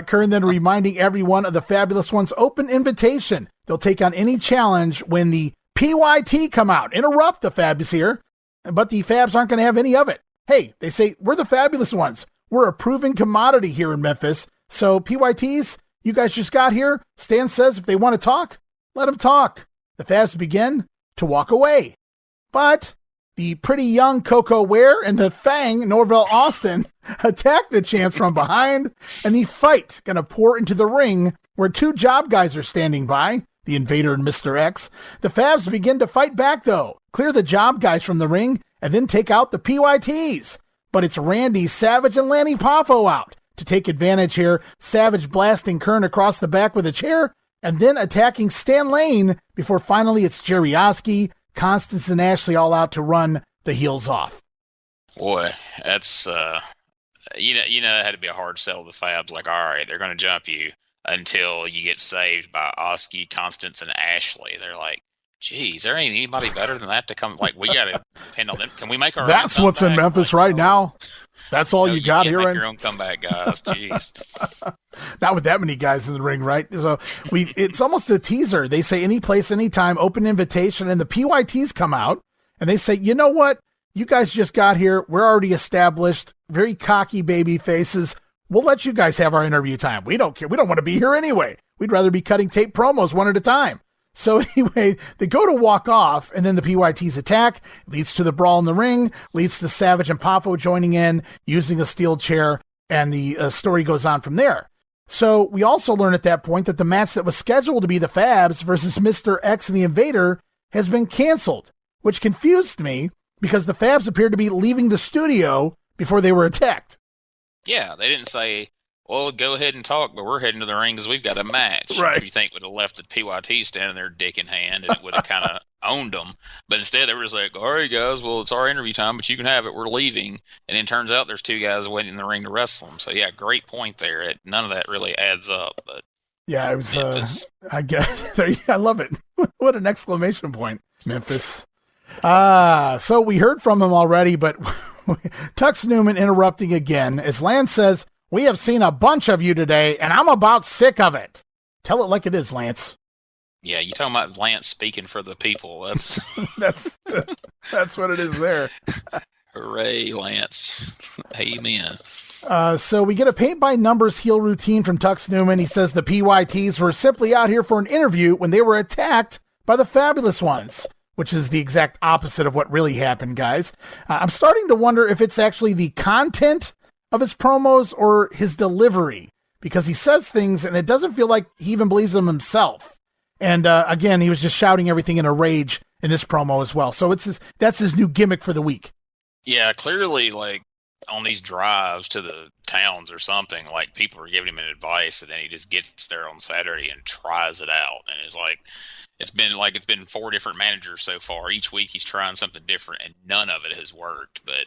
Kern then reminding everyone of the Fabulous Ones' open invitation. They'll take on any challenge when the PYT come out. Interrupt the Fabs here, but the Fabs aren't going to have any of it. Hey, they say, we're the Fabulous Ones. We're a proven commodity here in Memphis. So PYTs, you guys just got here. Stan says if they want to talk, let them talk. The Fabs begin to walk away. But the pretty young Coco Ware and the Thang, Norvell Austin, attack the champs from behind, and the fight gonna pour into the ring where two job guys are standing by, the Invader and Mr. X. The Fabs begin to fight back, though, clear the job guys from the ring, and then take out the PYTs. But it's Randy Savage and Lanny Poffo out to take advantage here. Savage blasting Kern across the back with a chair and then attacking Stan Lane before finally it's Jerry Oski, Constance, and Ashley all out to run the heels off. Boy, that's, it had to be a hard sell to the Fabs. Like, all right, they're going to jump you until you get saved by Oski, Constance, and Ashley. They're like, geez, there ain't anybody better than that to come. Like, we got to depend on them. Can we make our That's own what's in Memphis right now. That's all you got here. Make your own comeback, guys. Jeez. Not with that many guys in the ring, right? So it's almost a teaser. They say any place, anytime, open invitation, and the PYTs come out and they say, you know what? You guys just got here. We're already established. Very cocky baby faces. We'll let you guys have our interview time. We don't care. We don't want to be here anyway. We'd rather be cutting tape promos one at a time. So anyway, they go to walk off, and then the PYTs attack, leads to the brawl in the ring, leads to Savage and Poffo joining in, using a steel chair, and the story goes on from there. So we also learn at that point that the match that was scheduled to be the Fabs versus Mr. X and the Invader has been canceled, which confused me because the Fabs appeared to be leaving the studio before they were attacked. Yeah, they didn't say, well, go ahead and talk, but we're heading to the ring because we've got a match. Right. Which you think would have left the PYT standing there dick in hand, and it would have kind of owned them. But instead, they were just like, all right, guys, well, it's our interview time, but you can have it. We're leaving. And then turns out there's two guys waiting in the ring to wrestle them. So, yeah, great point there. None of that really adds up. But yeah, it was, I guess, I love it. What an exclamation point, Memphis. So we heard from him already, but Tux Newman interrupting again as Lance says, we have seen a bunch of you today, and I'm about sick of it. Tell it like it is, Lance. Yeah, you talking about Lance speaking for the people. That's that's what it is there. Hooray, Lance. Amen. So we get a paint-by-numbers heel routine from Tux Newman. He says the PYTs were simply out here for an interview when they were attacked by the Fabulous Ones, which is the exact opposite of what really happened, guys. I'm starting to wonder if it's actually the content of his promos or his delivery, because he says things and it doesn't feel like he even believes them himself. And again, he was just shouting everything in a rage in this promo as well. So that's his new gimmick for the week. Yeah, clearly, like, on these drives to the towns or something, like, people are giving him advice, and then he just gets there on Saturday and tries it out. And it's been 4 different managers so far. Each week he's trying something different, and none of it has worked. But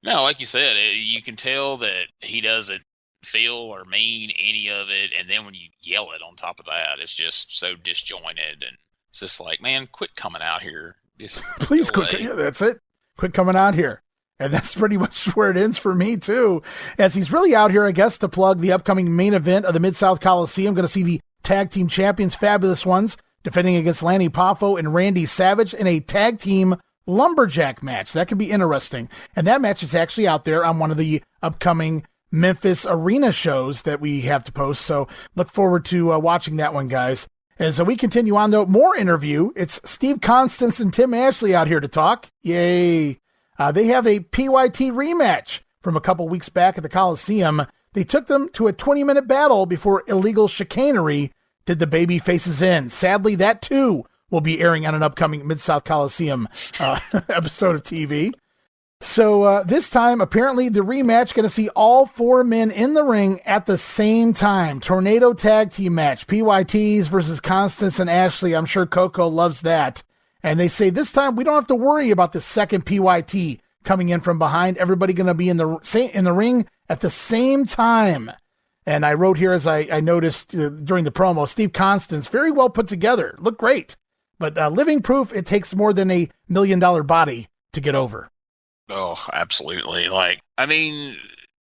no, like you said, you can tell that he doesn't feel or mean any of it. And then when you yell it on top of that, it's just so disjointed. And it's just like, man, quit coming out here. Just please quit. Yeah, that's it. Quit coming out here. And that's pretty much where it ends for me, too. As he's really out here, I guess, to plug the upcoming main event of the Mid-South Coliseum. Going to see the tag team champions, Fabulous Ones, defending against Lanny Poffo and Randy Savage in a tag team lumberjack match. That could be interesting. And that match is actually out there on one of the upcoming Memphis arena shows that we have to post. So look forward to watching that one, guys. As we continue on, though, more interview. It's Steve Constance and Tim Ashley out here to talk. Yay. They have a PYT rematch from a couple weeks back at the Coliseum. They took them to a 20-minute battle before illegal chicanery did the baby faces in. Sadly, that too will be airing on an upcoming Mid-South Coliseum episode of TV. So this time, apparently, the rematch going to see all 4 men in the ring at the same time. Tornado tag team match. PYTs versus Constance and Ashley. I'm sure Coco loves that. And they say this time we don't have to worry about the second PYT coming in from behind. Everybody going to be in the ring at the same time. And I wrote here, as I noticed during the promo, Steve Constance, very well put together. Looked great. But living proof it takes more than $1 million body to get over. Oh, absolutely. Like, I mean,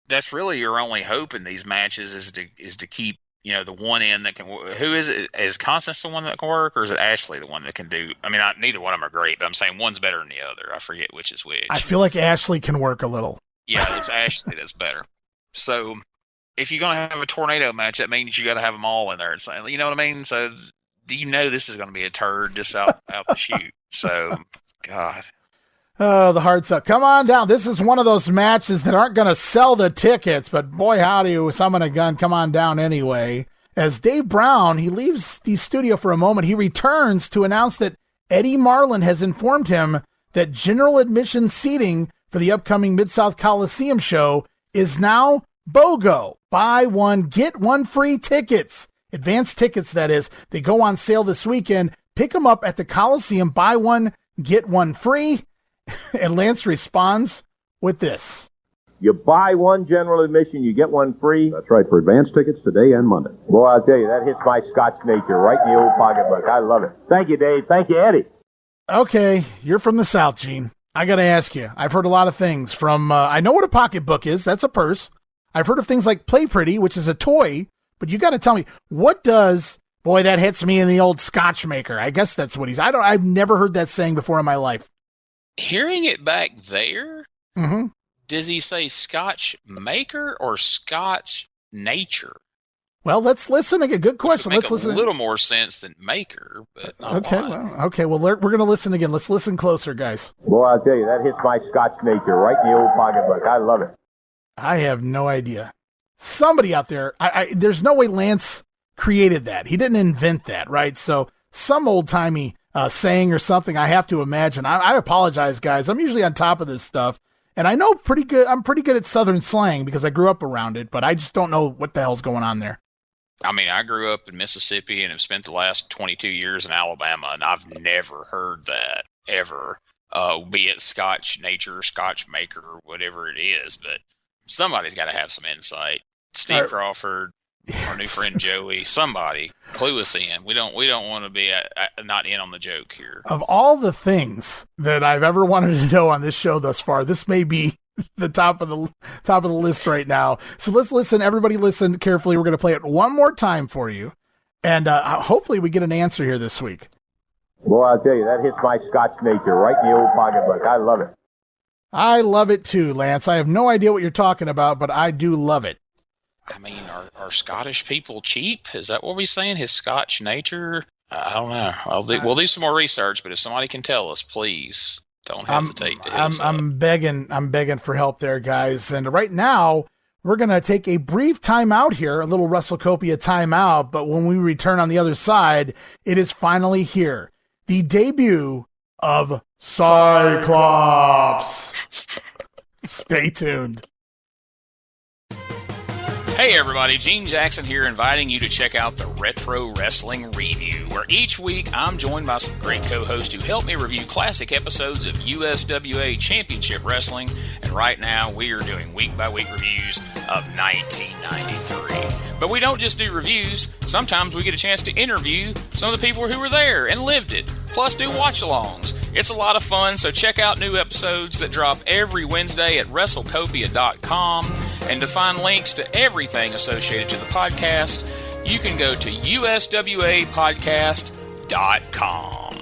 that's really your only hope in these matches is to keep, the one end that can. Who is it? Is Constance the one that can work, or is it Ashley the one that can do? I mean, neither one of them are great, but I'm saying one's better than the other. I forget which is which. I feel like Ashley can work a little. Yeah, it's Ashley that's better. So if you're going to have a tornado match, that means you got to have them all in there. And say, you know what I mean? So this is going to be a turd just out the chute. So, God. Oh, the heart's up. Come on down. This is one of those matches that aren't going to sell the tickets, but boy, howdy, summon a gun. Come on down anyway. As Dave Brown, he leaves the studio for a moment. He returns to announce that Eddie Marlin has informed him that general admission seating for the upcoming Mid-South Coliseum show is now BOGO, buy one, get one free tickets. Advanced tickets, that is. They go on sale this weekend. Pick them up at the Coliseum. Buy one, get one free. And Lance responds with this. You buy one general admission, you get one free. That's right, for advance tickets today and Monday. Boy, I'll tell you, that hits my Scotch nature right in the old pocketbook. I love it. Thank you, Dave. Thank you, Eddie. Okay, you're from the South, Gene. I got to ask you. I've heard a lot of things from, I know what a pocketbook is. That's a purse. I've heard of things like Play Pretty, which is a toy. But you got to tell me, what does, boy, that hits me in the old Scotch maker. I guess that's what I've never heard that saying before in my life. Hearing it back there, mm-hmm. Does he say Scotch maker or Scotch nature? Well, let's listen again. Good question. Let's listen. A little more sense than maker, but not okay. Well, we're going to listen again. Let's listen closer, guys. Boy, I'll tell you, that hits my Scotch nature right in the old pocketbook. I love it. I have no idea. Somebody out there, there's no way Lance created that. He didn't invent that, right? So some old-timey saying or something, I have to imagine. I apologize, guys. I'm usually on top of this stuff. And I know I'm pretty good at Southern slang because I grew up around it, but I just don't know what the hell's going on there. I mean, I grew up in Mississippi and have spent the last 22 years in Alabama, and I've never heard that ever, be it Scotch nature, Scotch maker, or whatever it is. But somebody's got to have some insight. Steve Crawford, our new friend Joey, somebody clue us in. We don't want to be not in on the joke here. Of all the things that I've ever wanted to know on this show thus far, this may be the top of the list right now. So let's listen. Everybody listen carefully. We're going to play it one more time for you. And hopefully we get an answer here this week. Boy, I'll tell you, that hits my Scotch nature right in the old pocketbook. I love it. I love it too, Lance. I have no idea what you're talking about, but I do love it. I mean, are Scottish people cheap? Is that what we're saying? His Scotch nature? I don't know. We'll do some more research, but if somebody can tell us, please don't hesitate to hit us up. I'm begging for help there, guys. And right now, we're going to take a brief timeout here, a little WrestleCopia timeout. But when we return on the other side, it is finally here. The debut of CYCLOPS. Stay tuned. Hey everybody, Gene Jackson here, inviting you to check out the Retro Wrestling Review, where each week I'm joined by some great co-hosts who help me review classic episodes of USWA Championship Wrestling, and right now we are doing week-by-week reviews of 1993. But we don't just do reviews, sometimes we get a chance to interview some of the people who were there and lived it, plus do watch-alongs. It's a lot of fun, so check out new episodes that drop every Wednesday at WrestleCopia.com, and to find links to everything associated to the podcast, you can go to USWApodcast.com.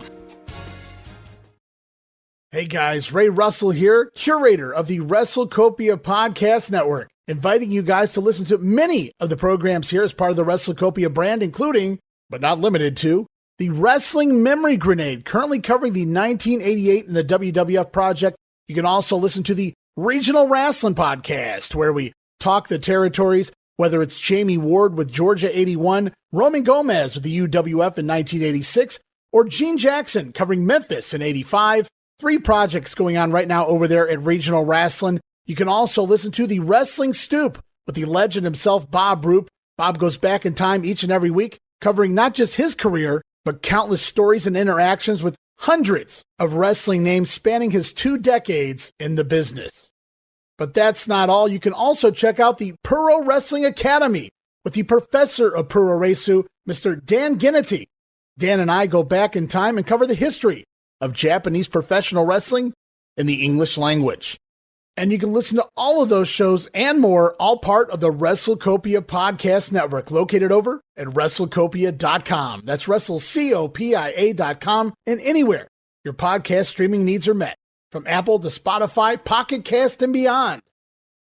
Hey guys, Ray Russell here, curator of the WrestleCopia Podcast Network, inviting you guys to listen to many of the programs here as part of the WrestleCopia brand, including, but not limited to, the Wrestling Memory Grenade, currently covering the 1988 and the WWF project. You can also listen to the Regional Rasslin podcast, where we talk the territories, whether it's Jamie Ward with Georgia 81, Roman Gomez with the UWF in 1986, or Gene Jackson covering Memphis in 85. 3 projects going on right now over there at Regional Rasslin. You can also listen to the Wrestling Stoop with the legend himself, Bob Roop. Bob goes back in time each and every week, covering not just his career, but countless stories and interactions with hundreds of wrestling names spanning his 2 decades in the business. But that's not all. You can also check out the Pro Wrestling Academy with the professor of Puroresu, Mr. Dan Ginnity. Dan and I go back in time and cover the history of Japanese professional wrestling in the English language. And you can listen to all of those shows and more, all part of the WrestleCopia Podcast Network, located over at WrestleCopia.com. That's WrestleCopia.com, and anywhere your podcast streaming needs are met, from Apple to Spotify, Pocket Cast, and beyond.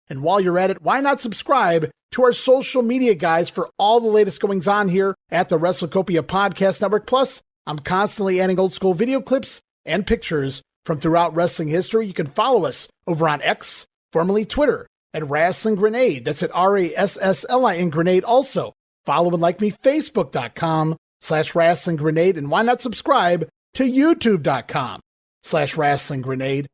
And while you're at it, why not subscribe to our social media guys for all the latest goings on here at the WrestleCopia Podcast Network. Plus, I'm constantly adding old school video clips and pictures from throughout wrestling history. You can follow us over on X, formerly Twitter, at Rasslin Grenade. That's at RASSLIN Grenade. Also, follow and like me, Facebook.com/Rasslin Grenade. And why not subscribe to YouTube.com/Rasslin Grenade.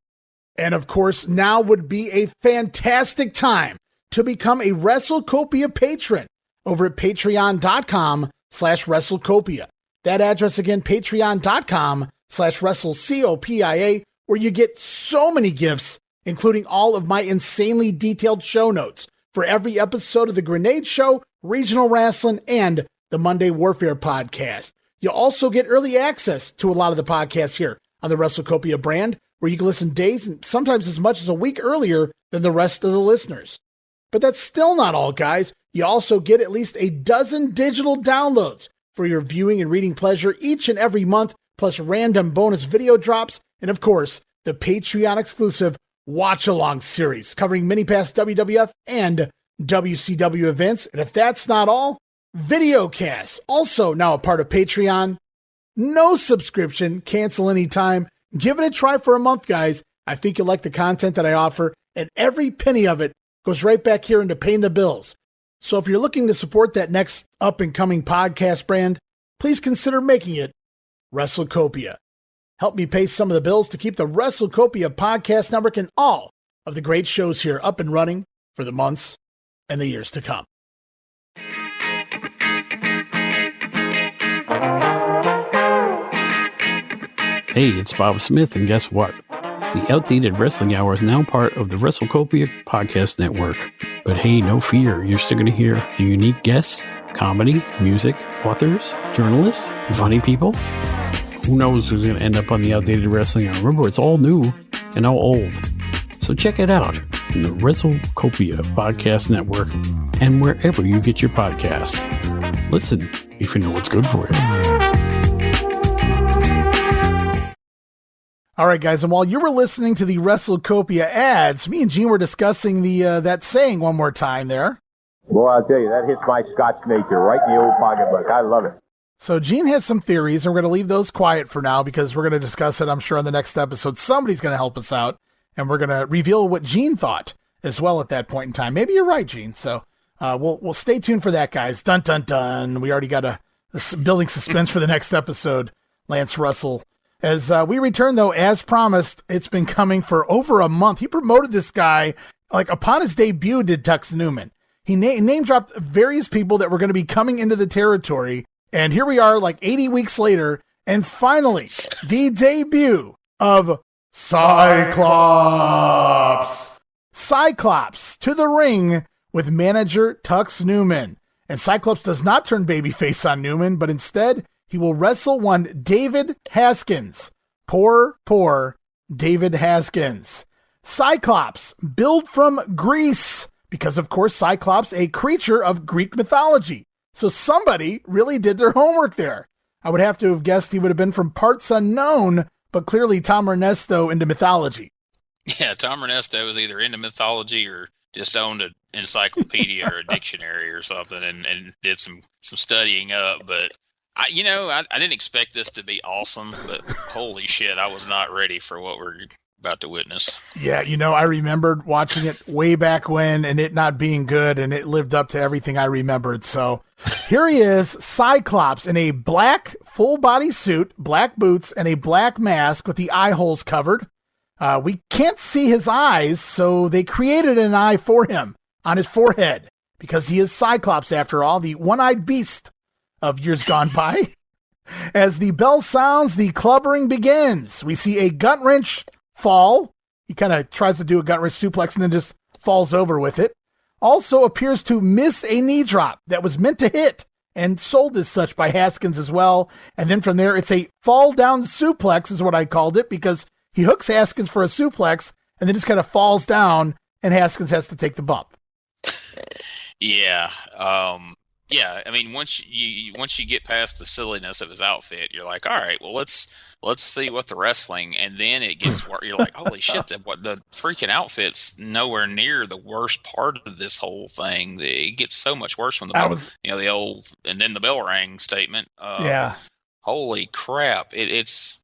And of course, now would be a fantastic time to become a WrestleCopia patron over at patreon.com/WrestleCopia. That address again, patreon.com/WrestleCopia, where you get so many gifts, including all of my insanely detailed show notes for every episode of The Grenade Show, Regional Rasslin, and the Monday Warfare podcast. You'll also get early access to a lot of the podcasts here on the WrestleCopia brand, where you can listen days and sometimes as much as a week earlier than the rest of the listeners. But that's still not all, guys. You also get at least a dozen digital downloads for your viewing and reading pleasure each and every month, plus random bonus video drops, and of course, the Patreon exclusive Watch Along series covering many past WWF and WCW events. And if that's not all, Videocasts, also now a part of Patreon. No subscription, cancel anytime. Give it a try for a month, guys. I think you'll like the content that I offer, and every penny of it goes right back here into paying the bills. So if you're looking to support that next up-and-coming podcast brand, please consider making it WrestleCopia. Help me pay some of the bills to keep the WrestleCopia podcast network and all of the great shows here up and running for the months and the years to come. Hey, it's Bob Smith, and guess what? The Outdated Wrestling Hour is now part of the WrestleCopia podcast network. But hey, no fear, you're still going to hear the unique guests, comedy, music, authors, journalists, funny people. Who knows who's going to end up on the Outdated Wrestling Hour? Remember, it's all new and all old. So check it out in the WrestleCopia podcast network and wherever you get your podcasts. Listen if you know what's good for you. All right, guys, and while you were listening to the WrestleCopia ads, me and Gene were discussing the that saying one more time there. Well, I'll tell you, that hits my Scotch nature right in the old pocketbook. I love it. So Gene has some theories, and we're going to leave those quiet for now because we're going to discuss it, I'm sure, on the next episode. Somebody's going to help us out, and we're going to reveal what Gene thought as well at that point in time. Maybe you're right, Gene. So we'll stay tuned for that, guys. Dun, dun, dun. We already got a building suspense for the next episode, Lance Russell. As we return, though, as promised, it's been coming for over a month. He promoted this guy, like, upon his debut, did Tux Newman. He name-dropped various people that were going to be coming into the territory, and here we are, like, 80 weeks later, and finally, the debut of CYCLOPS. CYCLOPS to the ring with manager Tux Newman. And CYCLOPS does not turn babyface on Newman, but instead, he will wrestle one David Haskins. Poor David Haskins. CYCLOPS, billed from Greece, because of course Cyclops, a creature of Greek mythology. So somebody really did their homework there. I would have to have guessed he would have been from parts unknown, but clearly Tom Ernesto into mythology. Yeah, Tom Ernesto was either into mythology or just owned an encyclopedia or a dictionary or something and did some studying up, but I didn't expect this to be awesome, but holy shit, I was not ready for what we're about to witness. Yeah, I remembered watching it way back when and it not being good, and it lived up to everything I remembered. So here he is, CYCLOPS, in a black full-body suit, black boots, and a black mask with the eye holes covered. We can't see his eyes, so they created an eye for him on his forehead, because he is CYCLOPS, after all, the one-eyed beast of years gone by. As the bell sounds, the clubbering begins. We see a gut wrench fall. He kind of tries to do a gut wrench suplex and then just falls over with it. Also appears to miss a knee drop that was meant to hit and sold as such by Haskins as well. And then from there, it's a fall down suplex is what I called it, because he hooks Haskins for a suplex and then just kind of falls down and Haskins has to take the bump. Yeah. Yeah, I mean, once you get past the silliness of his outfit, you're like, all right, well, let's see what the wrestling, and then it gets where you're like, holy shit, the freaking outfit's nowhere near the worst part of this whole thing. It gets so much worse when the old and then the bell rang statement. Yeah, holy crap, it's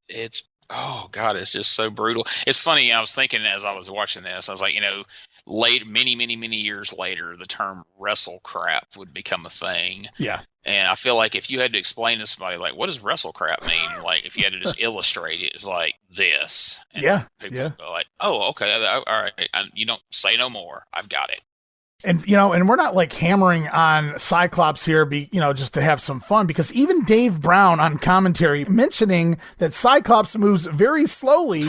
oh god, it's just so brutal. It's funny. I was thinking as I was watching this, I was like, many years later, the term wrestle crap would become a thing. Yeah. And I feel like if you had to explain to somebody, like, what does wrestle crap mean? Like, if you had to just illustrate it, it's like this. And people would be like, oh, okay, all right. You don't say no more. I've got it. And, you know, and we're not like hammering on Cyclops here, just to have some fun, because even Dave Brown on commentary mentioning that Cyclops moves very slowly,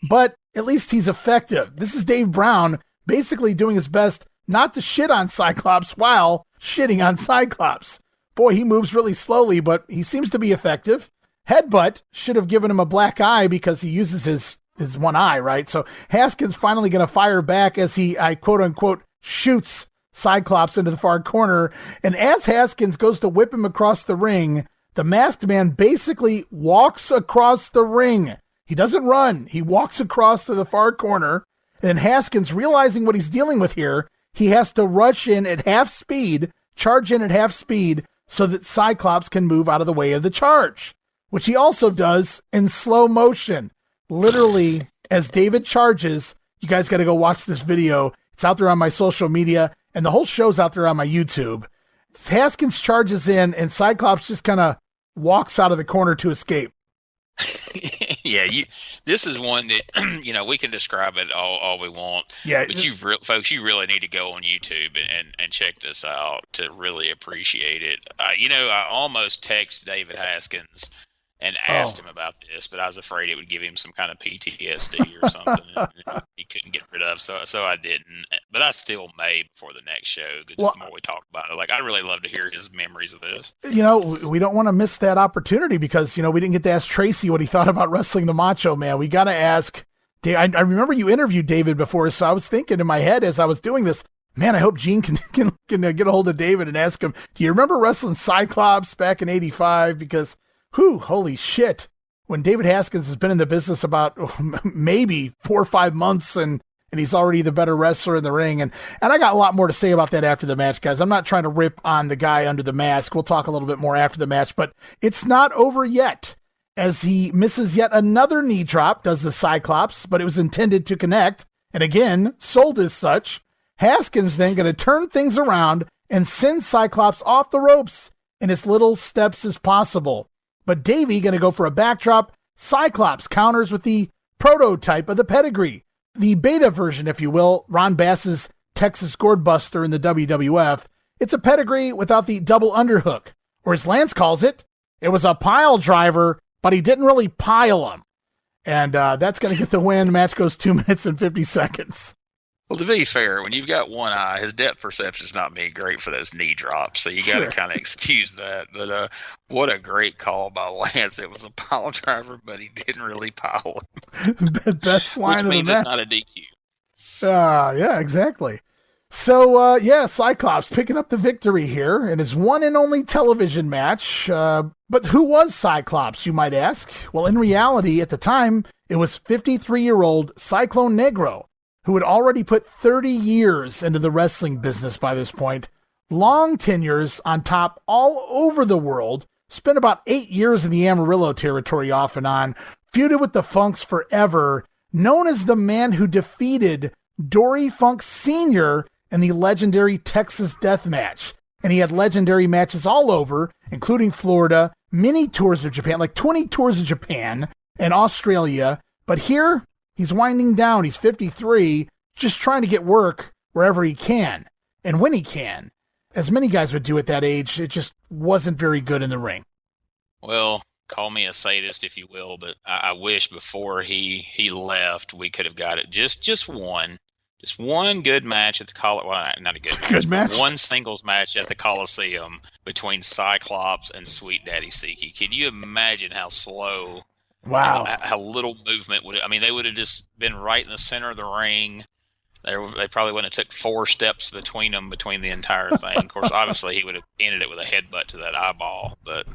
but at least he's effective. This is Dave Brown basically doing his best not to shit on Cyclops while shitting on Cyclops. Boy, he moves really slowly, but he seems to be effective. Headbutt should have given him a black eye because he uses his one eye, right? So Haskins finally going to fire back as he, I quote unquote, shoots Cyclops into the far corner. And as Haskins goes to whip him across the ring, the masked man basically walks across the ring. He doesn't run. He walks across to the far corner. And Haskins, realizing what he's dealing with here, he has to rush in at half speed, charge in at half speed, so that Cyclops can move out of the way of the charge, which he also does in slow motion. Literally, as David charges, you guys got to go watch this video. It's out there on my social media, and the whole show's out there on my YouTube. Haskins charges in, and Cyclops just kind of walks out of the corner to escape. Yeah, this is one that, we can describe it all we want. Yeah, but folks, you really need to go on YouTube and check this out to really appreciate it. I almost texted David Haskins and asked him about this, but I was afraid it would give him some kind of PTSD or something and he couldn't get rid of. So I didn't. But I still may before the next show, because the more we talk about it, I really love to hear his memories of this. We don't want to miss that opportunity because, we didn't get to ask Tracy what he thought about wrestling the Macho Man. We got to ask Dave. I remember you interviewed David before, so I was thinking in my head as I was doing this, man, I hope Gene can get a hold of David and ask him, do you remember wrestling Cyclops back in 85? Because holy shit. When David Haskins has been in the business about maybe 4 or 5 months and he's already the better wrestler in the ring. And I got a lot more to say about that after the match, guys. I'm not trying to rip on the guy under the mask. We'll talk a little bit more after the match, but it's not over yet as he misses yet another knee drop, does the Cyclops, but it was intended to connect. And again, sold as such. Haskins then going to turn things around and send Cyclops off the ropes in as little steps as possible. But Davey going to go for a backdrop. Cyclops counters with the prototype of the pedigree, the beta version, if you will, Ron Bass's Texas Gourdbuster in the WWF. It's a pedigree without the double underhook, or as Lance calls it, it was a pile driver, but he didn't really pile him. And that's going to get the win. The match goes 2 minutes and 50 seconds. Well, to be fair, when you've got one eye, his depth perception's not being great for those knee drops, so you got to kind of excuse that. But what a great call by Lance! It was a pile driver, but he didn't really pile him. Best line of the match. Which means it's not a DQ. Yeah, exactly. So, Cyclops picking up the victory here in his one and only television match. But who was Cyclops, you might ask? Well, in reality, at the time, it was 53-year-old Cyclone Negro, who had already put 30 years into the wrestling business by this point, long tenures on top all over the world, spent about 8 years in the Amarillo territory off and on, feuded with the Funks forever, known as the man who defeated Dory Funk Sr. in the legendary Texas Death Match. And he had legendary matches all over, including Florida, many tours of Japan, like 20 tours of Japan and Australia. But here, he's winding down. He's 53, just trying to get work wherever he can and when he can. As many guys would do at that age, it just wasn't very good in the ring. Well, call me a sadist if you will, but I wish before he left we could have got it just one good match at the not a good match, one singles match at the Coliseum between Cyclops and Sweet Daddy Siki. Can you imagine how slow? Wow. How little movement they would have just been right in the center of the ring. They probably wouldn't have took 4 steps between them between the entire thing. Of course, obviously he would have ended it with a headbutt to that eyeball, but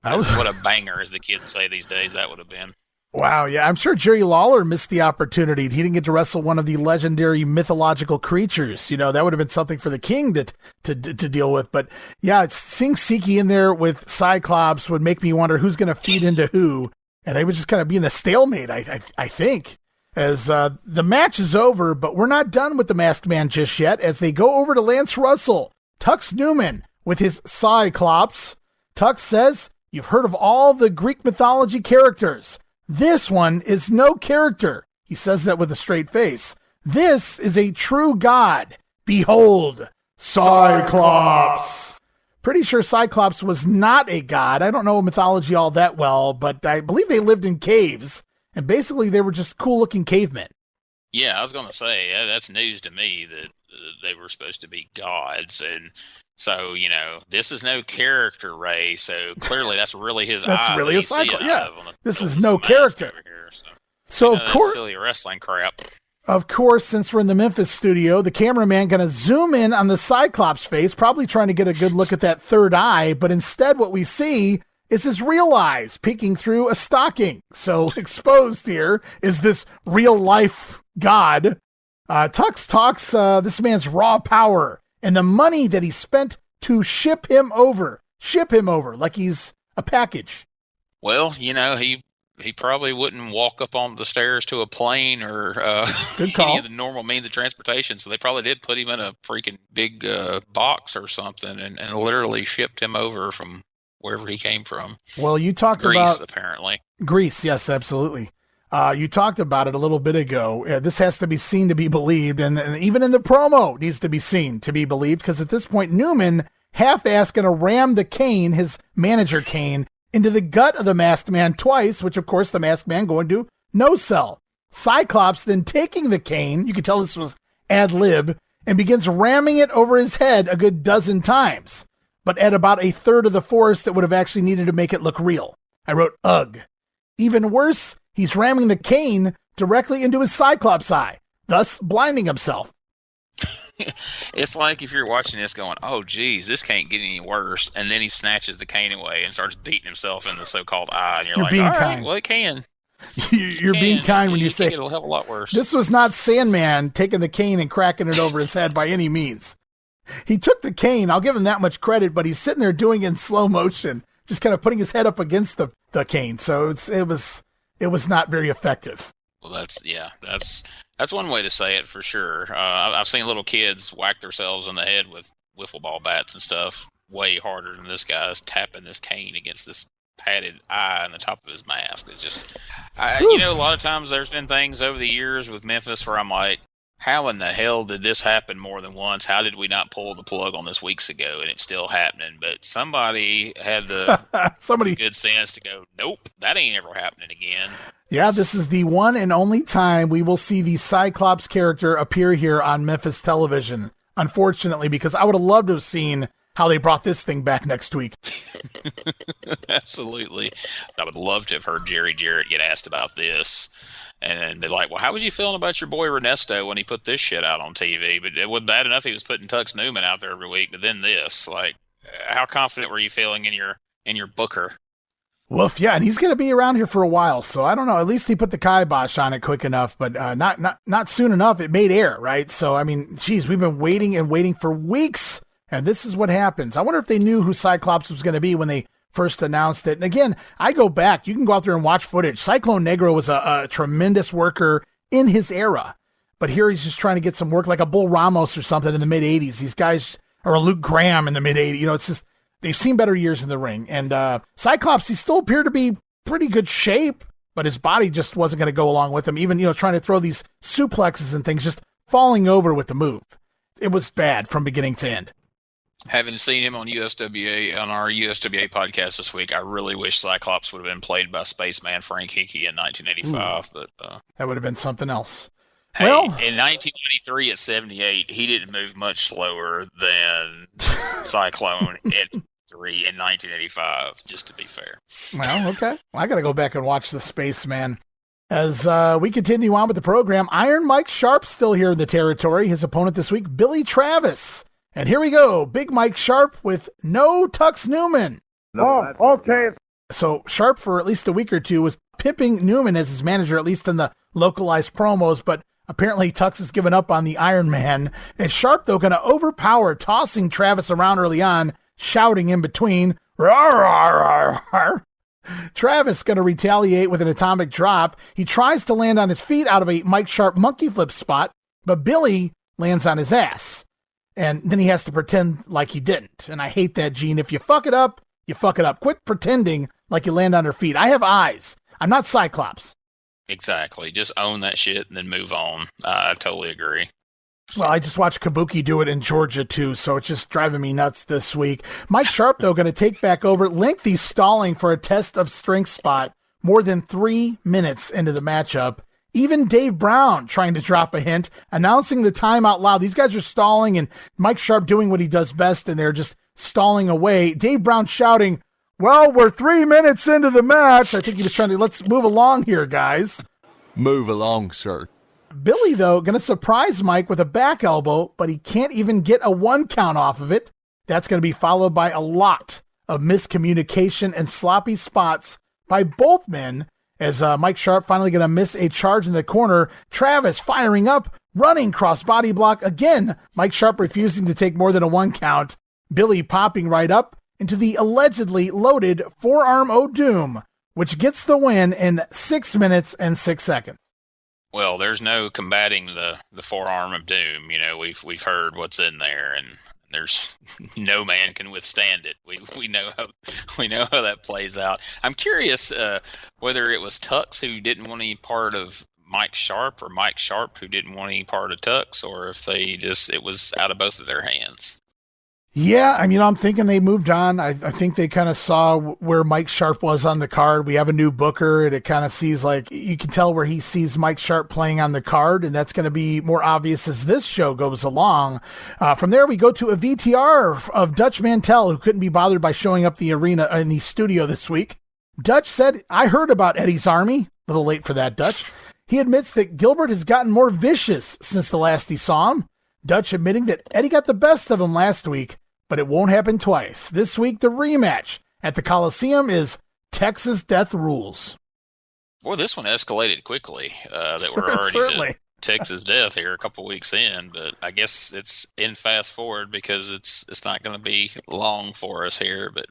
what a banger, as the kids say these days, that would have been. Wow, yeah, I'm sure Jerry Lawler missed the opportunity. He didn't get to wrestle one of the legendary mythological creatures. That would have been something for the King to deal with. But yeah, seeing Siki in there with Cyclops would make me wonder who's going to feed into who. And they would just kind of be in a stalemate, I think, as the match is over. But we're not done with the Masked Man just yet, as they go over to Lance Russell, Tux Newman with his Cyclops. Tux says, "You've heard of all the Greek mythology characters. This one is no character." He says that with a straight face. "This is a true god, Behold, Cyclops. Pretty sure Cyclops was not a god. I don't know mythology all that well, but I believe they lived in caves, and basically they were just cool-looking cavemen. Yeah, I was going to say, that's news to me that they were supposed to be gods, and so, this is no character, Ray, so clearly that's really his that's eye. Really a Cyclops, yeah. This is no character. Here, so of course, silly wrestling crap. Of course, since we're in the Memphis studio, the cameraman going to zoom in on the Cyclops face, probably trying to get a good look at that third eye, but instead what we see is his real eyes peeking through a stocking. So exposed here is this real-life god. Tux talks this man's raw power and the money that he spent to ship him over like he's a package. Well, he probably wouldn't walk up on the stairs to a plane or any of the normal means of transportation. So they probably did put him in a freaking big box or something and literally shipped him over from wherever he came from. Well, you talked Greece, apparently. Greece, yes, absolutely. You talked about it a little bit ago. This has to be seen to be believed, and even in the promo needs to be seen to be believed, because at this point, Newman, half-assed, going to ram the Kane, his manager Kane, into the gut of the Masked Man twice, which, of course, the Masked Man going to no-sell. Cyclops then taking the cane, you could tell this was ad-lib, and begins ramming it over his head a good dozen times, but at about a third of the force that would have actually needed to make it look real. I wrote, ugh. Even worse, he's ramming the cane directly into his Cyclops eye, thus blinding himself. It's like if you're watching this going, oh, geez, this can't get any worse. And then he snatches the cane away and starts beating himself in the so-called eye. And you're like, being all right, kind. Well, it can. You're being kind when you say it'll have a lot worse. This was not Sandman taking the cane and cracking it over his head by any means. He took the cane. I'll give him that much credit, but he's sitting there doing it in slow motion, just kind of putting his head up against the cane. So it was not very effective. Well, that's one way to say it for sure. I've seen little kids whack themselves in the head with wiffle ball bats and stuff way harder than this guy's tapping this cane against this padded eye on the top of his mask. It's just, a lot of times there's been things over the years with Memphis where I'm like, how in the hell did this happen more than once? How did we not pull the plug on this weeks ago and it's still happening? But somebody had the good sense to go, nope, that ain't ever happening again. Yeah, this is the one and only time we will see the Cyclops character appear here on Memphis television, unfortunately, because I would have loved to have seen how they brought this thing back next week. Absolutely. I would love to have heard Jerry Jarrett get asked about this. And they're like, well, how was you feeling about your boy Ernesto when he put this shit out on TV? But it wasn't bad enough he was putting Tux Newman out there every week, but then this. Like, how confident were you feeling in your booker? Woof, yeah, and he's going to be around here for a while, so I don't know. At least he put the kibosh on it quick enough, but not soon enough. It made air, right? So, I mean, geez, we've been waiting and waiting for weeks, and this is what happens. I wonder if they knew who Cyclops was going to be when they first announced it. And again, I go back. You can go out there and watch footage. Cyclone Negro was a tremendous worker in his era, but here he's just trying to get some work like a Bull Ramos or something in the mid-'80s. These guys, or a Luke Graham in the mid-'80s. It's just, they've seen better years in the ring. And Cyclops, he still appeared to be pretty good shape, but his body just wasn't going to go along with him. Even, trying to throw these suplexes and things, just falling over with the move. It was bad from beginning to end. Having seen him on our USWA podcast this week, I really wish Cyclops would have been played by Spaceman Frank Hickey in 1985. But that would have been something else. Hey, in 1993 at 78, he didn't move much slower than Cyclone at 3 in 1985, just to be fair. Well, okay. Well, I got to go back and watch the Spaceman. As we continue on with the program, Iron Mike Sharpe still here in the territory. His opponent this week, Billy Travis. And here we go, Big Mike Sharpe with no Tux Newman. No, okay. So Sharpe, for at least a week or two, was pimping Newman as his manager, at least in the localized promos, but apparently Tux has given up on the Iron Man. And Sharpe, though, going to overpower, tossing Travis around early on, shouting in between, rawr, rawr, rawr. Travis going to retaliate with an atomic drop. He tries to land on his feet out of a Mike Sharpe monkey flip spot, but Billy lands on his ass. And then he has to pretend like he didn't. And I hate that, Gene. If you fuck it up, you fuck it up. Quit pretending like you land on your feet. I have eyes. I'm not Cyclops. Exactly. Just own that shit and then move on. I totally agree. Well, I just watched Kabuki do it in Georgia, too, so it's just driving me nuts this week. Mike Sharpe, though, going to take back over. Lengthy stalling for a test of strength spot more than 3 minutes into the matchup. Even Dave Brown trying to drop a hint, announcing the time out loud. These guys are stalling, and Mike Sharpe doing what he does best, and they're just stalling away. Dave Brown shouting, well, we're 3 minutes into the match. I think he was trying to, let's move along here, guys. Move along, sir. Billy, though, going to surprise Mike with a back elbow, but he can't even get a 1 count off of it. That's going to be followed by a lot of miscommunication and sloppy spots by both men as Mike Sharpe finally going to miss a charge in the corner. Travis firing up, running cross body block. Again, Mike Sharpe refusing to take more than a 1 count. Billy popping right up into the allegedly loaded forearm O'Doom, which gets the win in 6 minutes and 6 seconds. Well, there's no combating the forearm of doom. You know, we've heard what's in there, and there's no man can withstand it. We know how that plays out. I'm curious whether it was Tux who didn't want any part of Mike Sharpe or Mike Sharpe who didn't want any part of Tux, or if it was out of both of their hands. Yeah, I mean, I'm thinking they moved on. I think they kind of saw where Mike Sharpe was on the card. We have a new booker, and it kind of sees like, you can tell where he sees Mike Sharpe playing on the card, and that's going to be more obvious as this show goes along. From there, we go to a VTR of Dutch Mantell, who couldn't be bothered by showing up the arena in the studio this week. Dutch said, I heard about Eddie's Army. A little late for that, Dutch. He admits that Gilbert has gotten more vicious since the last he saw him. Dutch admitting that Eddie got the best of him last week, but it won't happen twice. This week, the rematch at the Coliseum is Texas Death Rules. Boy, this one escalated quickly. That we're already certainly. Texas Death here a couple weeks in, but I guess it's in fast forward because it's not going to be long for us here. But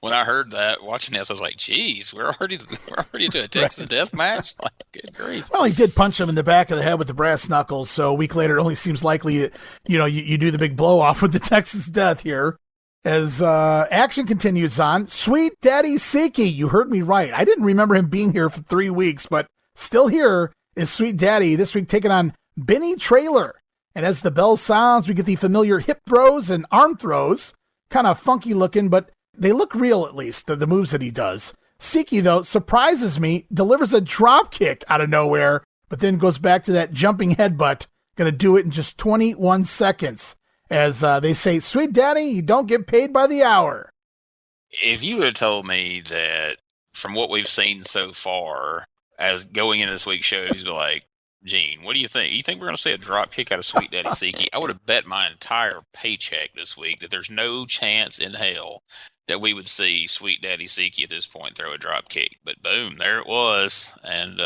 when I heard that watching this, I was like, "Geez, we're already to a Texas Death match." Like, good grief! Well, he did punch him in the back of the head with the brass knuckles, so a week later, it only seems likely that, you do the big blow off with the Texas Death here. As action continues on, Sweet Daddy Siki, you heard me right. I didn't remember him being here for 3 weeks, but still here is Sweet Daddy this week taking on Benny Trailer. And as the bell sounds, we get the familiar hip throws and arm throws. Kind of funky looking, but they look real at least, the moves that he does. Siki, though, surprises me, delivers a drop kick out of nowhere, but then goes back to that jumping headbutt. Going to do it in just 21 seconds. As they say, Sweet Daddy, you don't get paid by the hour. If you had told me that from what we've seen so far, as going into this week's show, he's like, Gene, what do you think? You think we're going to see a drop kick out of Sweet Daddy Siki? I would have bet my entire paycheck this week that there's no chance in hell that we would see Sweet Daddy Siki at this point throw a drop kick. But boom, there it was. And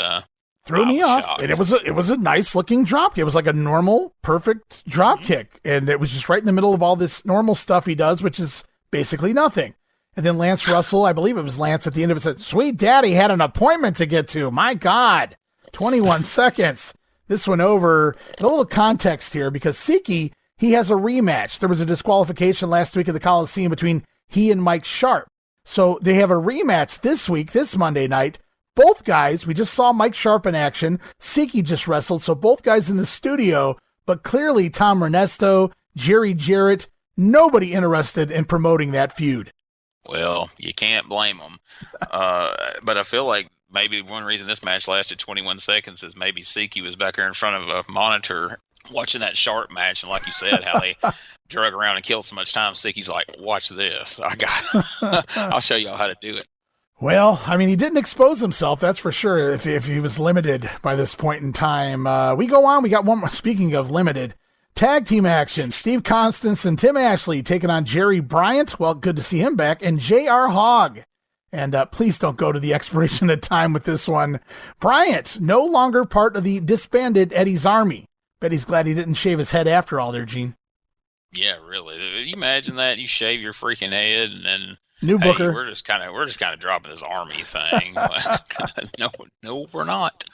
threw me off. And it was a nice looking drop kick. It was like a normal, perfect drop kick. And it was just right in the middle of all this normal stuff he does, which is basically nothing. And then Lance Russell, I believe it was Lance at the end of it, said, Sweet Daddy had an appointment to get to. My God. 21 seconds. This one over. A little context here, because Siki, he has a rematch. There was a disqualification last week at the Coliseum between he and Mike Sharpe. So they have a rematch this week, this Monday night. Both guys, we just saw Mike Sharpe in action. Siki just wrestled, so both guys in the studio, but clearly Tom Ernesto, Jerry Jarrett, nobody interested in promoting that feud. Well, you can't blame them. But I feel like maybe one reason this match lasted 21 seconds is maybe Siki was back there in front of a monitor watching that Sharpe match. And like you said, how they drug around and killed so much time, Siki's like, watch this. I'll show y'all how to do it. Well, I mean, he didn't expose himself, that's for sure, if he was limited by this point in time. We go on. We got one more. Speaking of limited, tag team action. Steve Constance and Tim Ashley taking on Jerry Bryant. Well, good to see him back. And J.R. Hogg. And please don't go to the expiration of time with this one. Bryant, no longer part of the disbanded Eddie's Army. Bet he's glad he didn't shave his head after all there, Gene. Yeah, really. You imagine that? You shave your freaking head and then new booker. We're just kind of dropping this Army thing. No, we're not.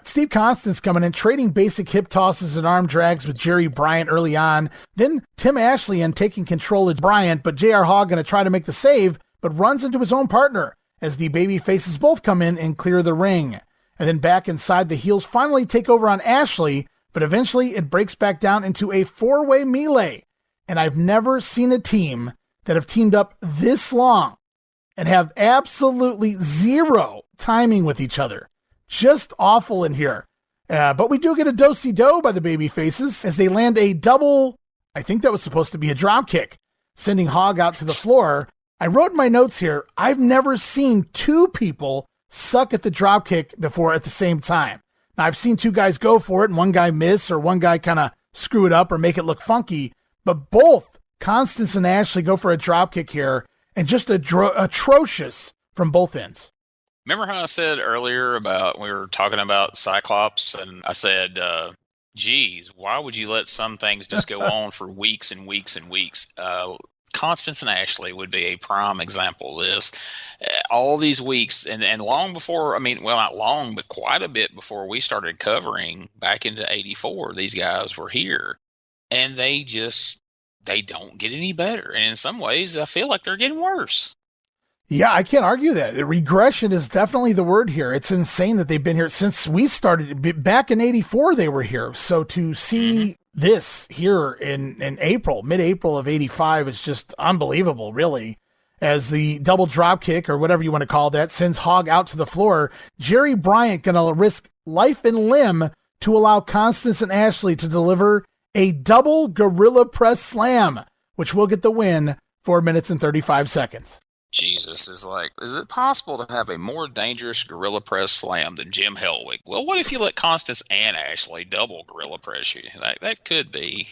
Steve Constance coming in, trading basic hip tosses and arm drags with Jerry Bryant early on. Then Tim Ashley in taking control of Bryant, but J.R. Hogg going to try to make the save, but runs into his own partner as the baby faces both come in and clear the ring. And then back inside, the heels finally take over on Ashley, but eventually it breaks back down into a 4-way melee. And I've never seen a team that have teamed up this long and have absolutely zero timing with each other. Just awful in here. But we do get a do-si-do by the baby faces as they land a double, I think that was supposed to be a drop kick, sending Hog out to the floor. I wrote in my notes here, I've never seen two people suck at the drop kick before at the same time. Now, I've seen two guys go for it and one guy miss or one guy kind of screw it up or make it look funky, but both Constance and Ashley go for a drop kick here and just atrocious from both ends. Remember how I said earlier about, we were talking about Cyclops, and I said, geez, why would you let some things just go on for weeks and weeks and weeks? Constance and Ashley would be a prime example of this. All these weeks, and long before, I mean, well, not long, but quite a bit before we started covering back into 84, these guys were here. And they don't get any better. And in some ways, I feel like they're getting worse. Yeah, I can't argue that. Regression is definitely the word here. It's insane that they've been here since we started. Back in 84, they were here. So to see this here in April, mid-April of 85 is just unbelievable, really. As the double drop kick, or whatever you want to call that, sends Hog out to the floor. Jerry Bryant going to risk life and limb to allow Constance and Ashley to deliver a double gorilla press slam, which will get the win, 4 minutes and 35 seconds. Jesus, is it possible to have a more dangerous gorilla press slam than Jim Hellwig? Well, what if you let Constance and Ashley double gorilla press you? That could be.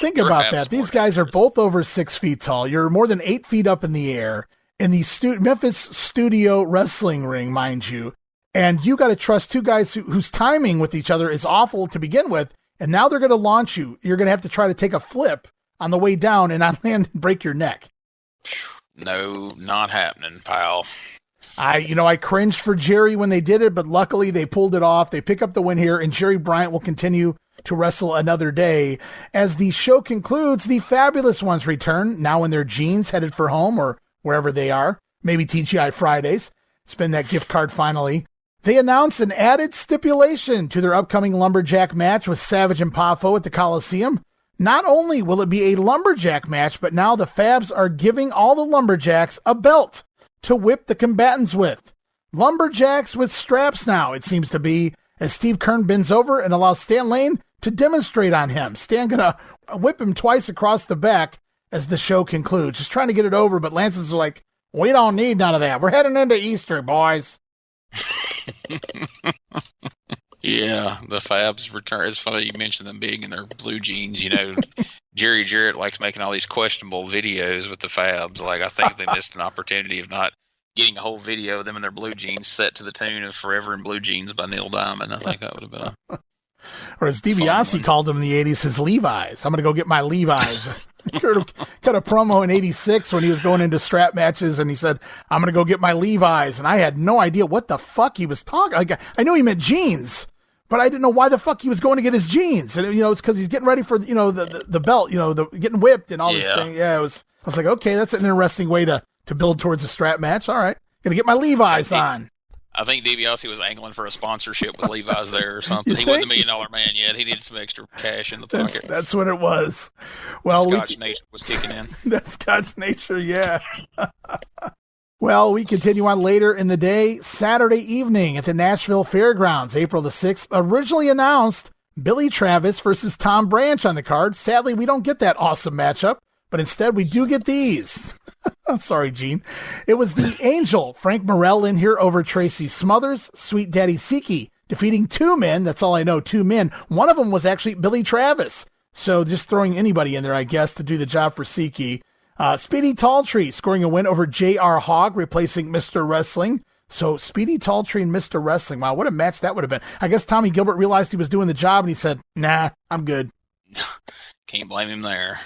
Think about that. These guys are both over 6 feet tall. You're more than 8 feet up in the air in the Memphis studio wrestling ring, mind you. And you got to trust two guys whose timing with each other is awful to begin with. And now they're going to launch you. You're going to have to try to take a flip on the way down and not land and break your neck. No, not happening, pal. I cringed for Jerry when they did it, but luckily they pulled it off. They pick up the win here, and Jerry Bryant will continue to wrestle another day. As the show concludes, the Fabulous Ones return, now in their jeans, headed for home or wherever they are. Maybe TGI Fridays. Spend that gift card finally. They announce an added stipulation to their upcoming Lumberjack match with Savage and Poffo at the Coliseum. Not only will it be a Lumberjack match, but now the Fabs are giving all the Lumberjacks a belt to whip the combatants with. Lumberjacks with straps now, it seems to be, as Steve Kern bends over and allows Stan Lane to demonstrate on him. Stan gonna whip him twice across the back as the show concludes. Just trying to get it over, but Lance is like, we don't need none of that. We're heading into Easter, boys. Yeah, the Fabs return. It's funny you mentioned them being in their blue jeans. Jerry Jarrett likes making all these questionable videos with the Fabs. Like, I think they missed an opportunity of not getting a whole video of them in their blue jeans set to the tune of Forever in Blue Jeans by Neil Diamond. I think that would have been or as DiBiase called them in the 80s, his Levi's. I'm going to go get my Levi's. Cut a promo in 86 when he was going into strap matches, and he said, I'm going to go get my Levi's. And I had no idea what the fuck he was talking. Like, I knew he meant jeans, but I didn't know why the fuck he was going to get his jeans. And, it's because he's getting ready for, the belt, getting whipped and all this thing. Yeah, I was like, okay, that's an interesting way to build towards a strap match. All right. Going to get my Levi's on. I think DiBiase was angling for a sponsorship with Levi's there or something. He wasn't $1 million man yet. He needed some extra cash in the pocket. That's what it was. Well, Scotch nature was kicking in. That Scotch nature, yeah. Well, we continue on later in the day. Saturday evening at the Nashville Fairgrounds, April the 6th, originally announced Billy Travis versus Tom Branch on the card. Sadly, we don't get that awesome matchup, but instead we do get these. I'm sorry, Gene. It was the Angel, Frank Morrell, in here over Tracy Smothers, Sweet Daddy Siki, defeating two men. That's all I know, two men. One of them was actually Billy Travis. So just throwing anybody in there, I guess, to do the job for Siki. Speedy Talltree scoring a win over J.R. Hogg, replacing Mr. Wrestling. So Speedy Talltree and Mr. Wrestling. Wow, what a match that would have been. I guess Tommy Gilbert realized he was doing the job, and he said, nah, I'm good. Can't blame him there.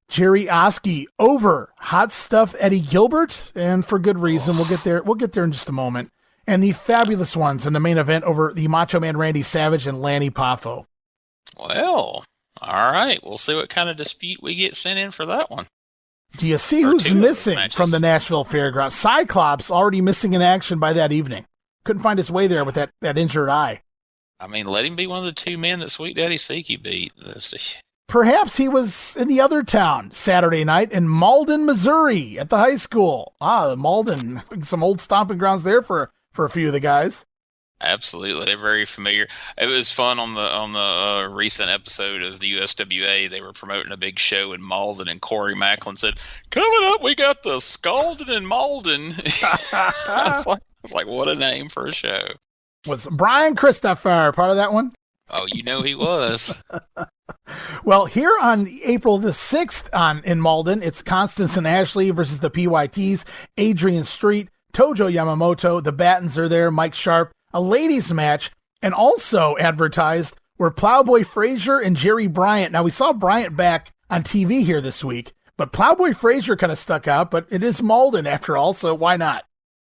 Jerry Oski over Hot Stuff Eddie Gilbert, and for good reason. We'll get there. We'll get there in just a moment. And the Fabulous Ones in the main event over the Macho Man Randy Savage and Lanny Poffo. Well, all right. We'll see what kind of dispute we get sent in for that one. Do you see who's missing from the Nashville Fairgrounds? Cyclops already missing in action by that evening. Couldn't find his way there with that injured eye. I mean, let him be one of the two men that Sweet Daddy Siki beat. Perhaps he was in the other town Saturday night in Malden, Missouri at the high school. Malden, some old stomping grounds there for a few of the guys. Absolutely, they're very familiar. It was fun on the recent episode of the USWA. They were promoting a big show in Malden, and Corey Macklin said, "Coming up, we got the Scalded in Malden." I was like, what a name for a show. Was Brian Christopher part of that one? Oh, you know he was. Well, here on April the 6th in Malden, it's Constance and Ashley versus the PYTs, Adrian Street, Tojo Yamamoto, the Battens are there, Mike Sharpe, a ladies match, and also advertised were Plowboy Frazier and Jerry Bryant. Now, we saw Bryant back on TV here this week, but Plowboy Frazier kind of stuck out, but it is Malden after all, so why not?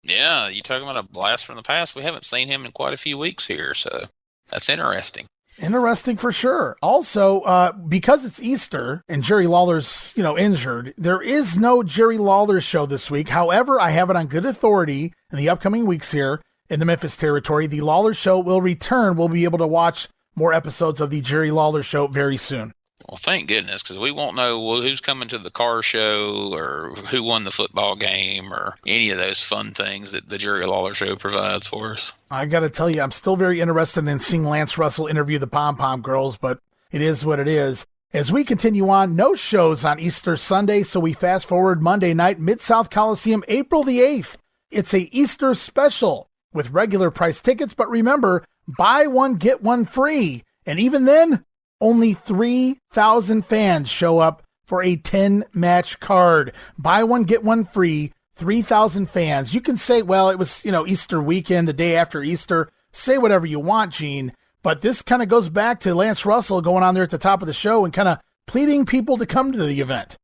Yeah, you talking about a blast from the past. We haven't seen him in quite a few weeks here, so that's interesting. Interesting for sure. Also, because it's Easter and Jerry Lawler's, injured, there is no Jerry Lawler show this week. However, I have it on good authority in the upcoming weeks here in the Memphis territory. The Lawler show will return. We'll be able to watch more episodes of the Jerry Lawler show very soon. Well, thank goodness, because we won't know who's coming to the car show or who won the football game or any of those fun things that the Jerry Lawler show provides for us. I got to tell you, I'm still very interested in seeing Lance Russell interview the Pom Pom Girls, but it is what it is. As we continue on, no shows on Easter Sunday, so we fast forward Monday night, Mid-South Coliseum, April the 8th. It's a Easter special with regular price tickets, but remember, buy one, get one free. And even then, only 3,000 fans show up for a 10-match card. Buy one, get one free, 3,000 fans. You can say, well, it was, Easter weekend, the day after Easter. Say whatever you want, Gene. But this kind of goes back to Lance Russell going on there at the top of the show and kind of pleading people to come to the event.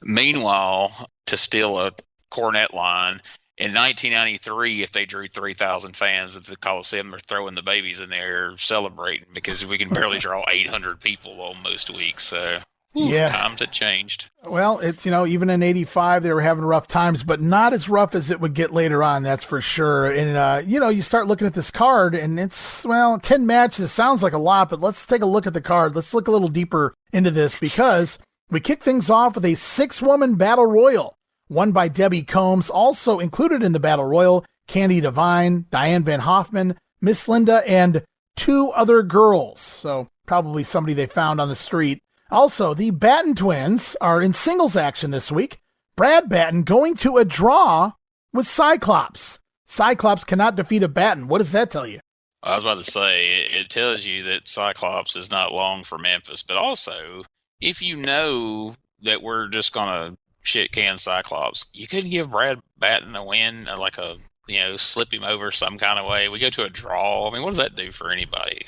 Meanwhile, to steal a cornet line, in 1993, if they drew 3,000 fans at the Coliseum, they're throwing the babies in there celebrating because we can barely draw 800 people on most weeks. So, yeah, times had changed. Well, it's, even in 85, they were having rough times, but not as rough as it would get later on, that's for sure. And, you start looking at this card, and it's, 10 matches sounds like a lot, but let's take a look at the card. Let's look a little deeper into this because we kick things off with a 6-woman battle royal. Won by Debbie Combs. Also included in the Battle Royal, Candy Devine, Diane Van Hoffman, Miss Linda, and 2 other girls. So probably somebody they found on the street. Also, the Batten Twins are in singles action this week. Brad Batten going to a draw with Cyclops. Cyclops cannot defeat a Batten. What does that tell you? I was about to say, it tells you that Cyclops is not long for Memphis, but also, if you know that we're just going to shit can Cyclops, you couldn't give Brad Batten a win, slip him over some kind of way. We go to a draw. I mean, what does that do for anybody?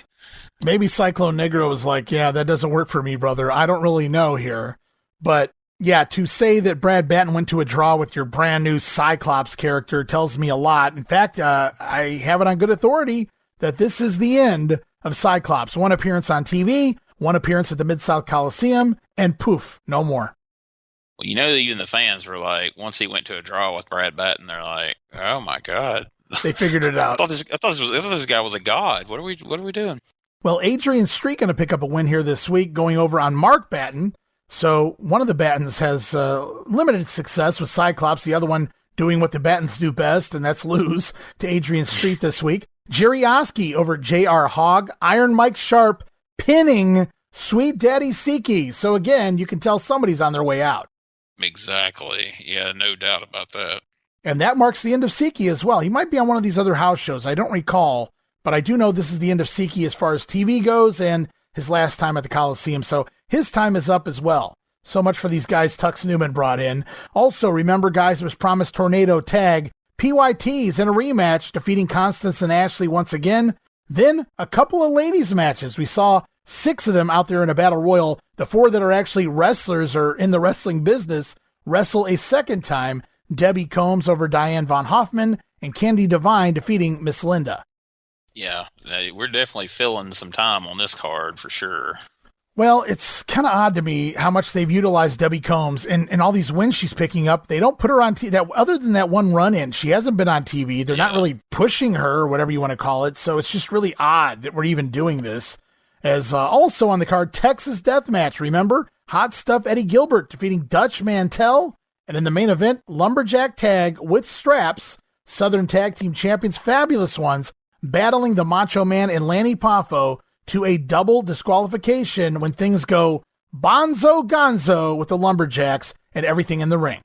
Maybe Cyclone Negro was like, yeah, that doesn't work for me, brother. I don't really know here. But yeah, to say that Brad Batten went to a draw with your brand new Cyclops character tells me a lot. In fact, I have it on good authority that this is the end of Cyclops. 1 appearance on TV, 1 appearance at the Mid-South Coliseum, and poof, no more. Well, even the fans were like, once he went to a draw with Brad Batten, they're like, oh my God. They figured it out. I thought this guy was a god. What are we doing? Well, Adrian Street going to pick up a win here this week, going over on Mark Batten. So one of the Battens has limited success with Cyclops, the other one doing what the Battens do best, and that's lose to Adrian Street this week. Jerry Oski over J.R. Hogg, Iron Mike Sharpe pinning Sweet Daddy Siki. So again, you can tell somebody's on their way out. Exactly. Yeah, no doubt about that. And that marks the end of Siki as well. He might be on one of these other house shows. I don't recall, but I do know this is the end of Siki as far as TV goes and his last time at the Coliseum. So his time is up as well. So much for these guys Tux Newman brought in. Also, remember, guys, it was promised Tornado Tag. PYTs in a rematch, defeating Constance and Ashley once again. Then a couple of ladies matches. We saw 6 of them out there in a battle royal. The 4 that are actually wrestlers or in the wrestling business wrestle a second time. Debbie Combs over Diane Von Hoffman and Candy Devine defeating Miss Linda. Yeah, we're definitely filling some time on this card for sure. Well, it's kind of odd to me how much they've utilized Debbie Combs and all these wins she's picking up. They don't put her on TV. Other than that one run-in, she hasn't been on TV. They're not really pushing her, or whatever you want to call it. So it's just really odd that we're even doing this. As also on the card, Texas Deathmatch. Remember? Hot Stuff Eddie Gilbert defeating Dutch Mantell. And in the main event, Lumberjack Tag with straps, Southern Tag Team Champions, Fabulous Ones, battling the Macho Man and Lanny Poffo to a double disqualification when things go bonzo gonzo with the Lumberjacks and everything in the ring.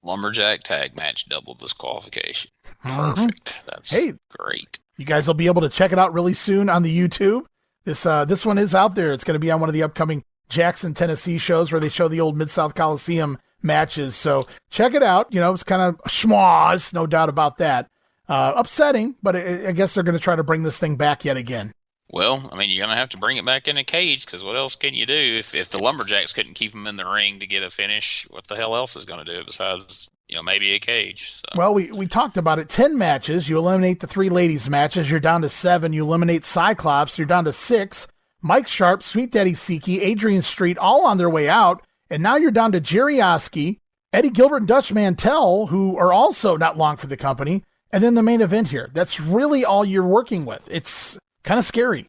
Lumberjack tag match, double disqualification. Perfect. That's great. You guys will be able to check it out really soon on the YouTube. This one is out there. It's going to be on one of the upcoming Jackson, Tennessee shows where they show the old Mid-South Coliseum matches. So check it out. You know, it's kind of schmoz, no doubt about that. Upsetting, but I guess they're going to try to bring this thing back yet again. Well, I mean, you're going to have to bring it back in a cage, because what else can you do? If the Lumberjacks couldn't keep them in the ring to get a finish, what the hell else is going to do besides, maybe a cage? So. Well, we talked about it. 10 matches. You eliminate the 3 ladies matches. You're down to 7. You eliminate Cyclops. You're down to 6. Mike Sharpe, Sweet Daddy Siki, Adrian Street, all on their way out. And now you're down to Jerry Oski, Eddie Gilbert, and Dutch Mantell, who are also not long for the company. And then the main event here. That's really all you're working with. It's kind of scary.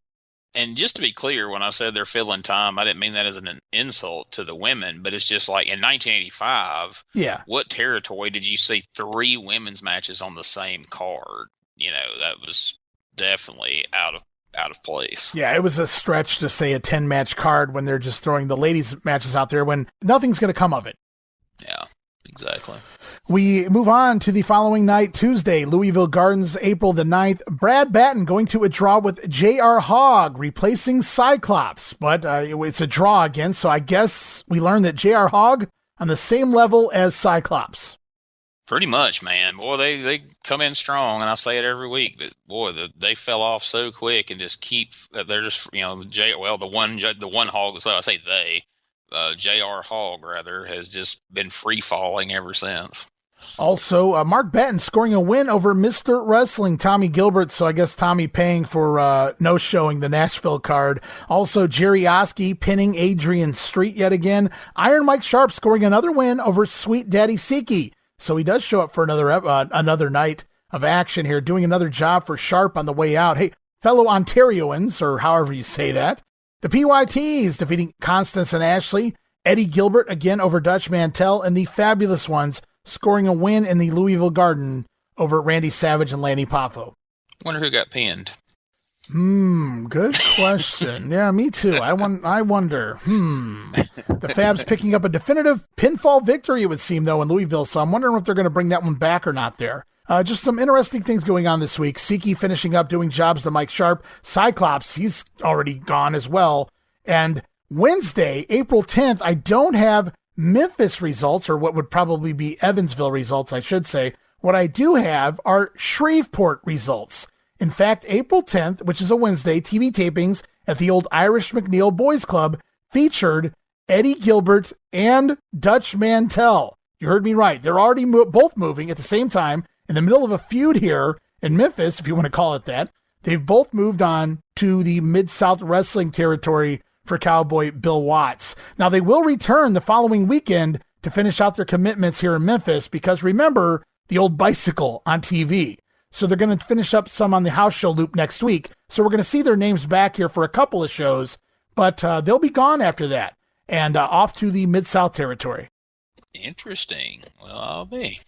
And just to be clear, when I said they're filling time, I didn't mean that as an insult to the women, but it's just like in 1985, what territory did you see 3 women's matches on the same card? That was definitely out of place. Yeah, it was a stretch to say a 10-match card when they're just throwing the ladies' matches out there when nothing's going to come of it. Yeah, exactly. We move on to the following night, Tuesday, Louisville Gardens, April the 9th. Brad Batten going to a draw with J.R. Hogg, replacing Cyclops. But it's a draw again, so I guess we learned that J.R. Hogg on the same level as Cyclops. Pretty much, man. Boy, they come in strong, and I say it every week. But boy, they fell off so quick and just keep. They're just the one Hogg. So I say they. J.R. Hogg rather has just been free falling ever since. Also, Mark Batten scoring a win over Mr. Wrestling, Tommy Gilbert. So I guess Tommy paying for no-showing the Nashville card. Also, Jerry Oski pinning Adrian Street yet again. Iron Mike Sharpe scoring another win over Sweet Daddy Siki. So he does show up for another night of action here, doing another job for Sharpe on the way out. Hey, fellow Ontarians, or however you say that. The PYTs defeating Constance and Ashley. Eddie Gilbert again over Dutch Mantell, and the Fabulous Ones scoring a win in the Louisville Garden over Randy Savage and Lanny Poffo. Wonder who got pinned. Good question. Yeah, me too. I wonder. The Fabs picking up a definitive pinfall victory, it would seem, though, in Louisville, so I'm wondering if they're going to bring that one back or not there. Just some interesting things going on this week. Siki finishing up doing jobs to Mike Sharpe. Cyclops, he's already gone as well. And Wednesday, April 10th, I don't have Memphis results, or what would probably be Evansville results, I should say. What I do have are Shreveport results. In fact, April 10th, which is a Wednesday, TV tapings at the old Irish McNeil Boys Club featured Eddie Gilbert and Dutch Mantell. You heard me right. They're already both moving at the same time in the middle of a feud here in Memphis, if you want to call it that. They've both moved on to the Mid-South Wrestling territory for Cowboy Bill Watts. Now, they will return the following weekend to finish out their commitments here in Memphis because, remember, the old bicycle on TV. So they're going to finish up some on the house show loop next week. So we're going to see their names back here for a couple of shows, but they'll be gone after that and off to the Mid-South territory. Interesting. Well, I'll be.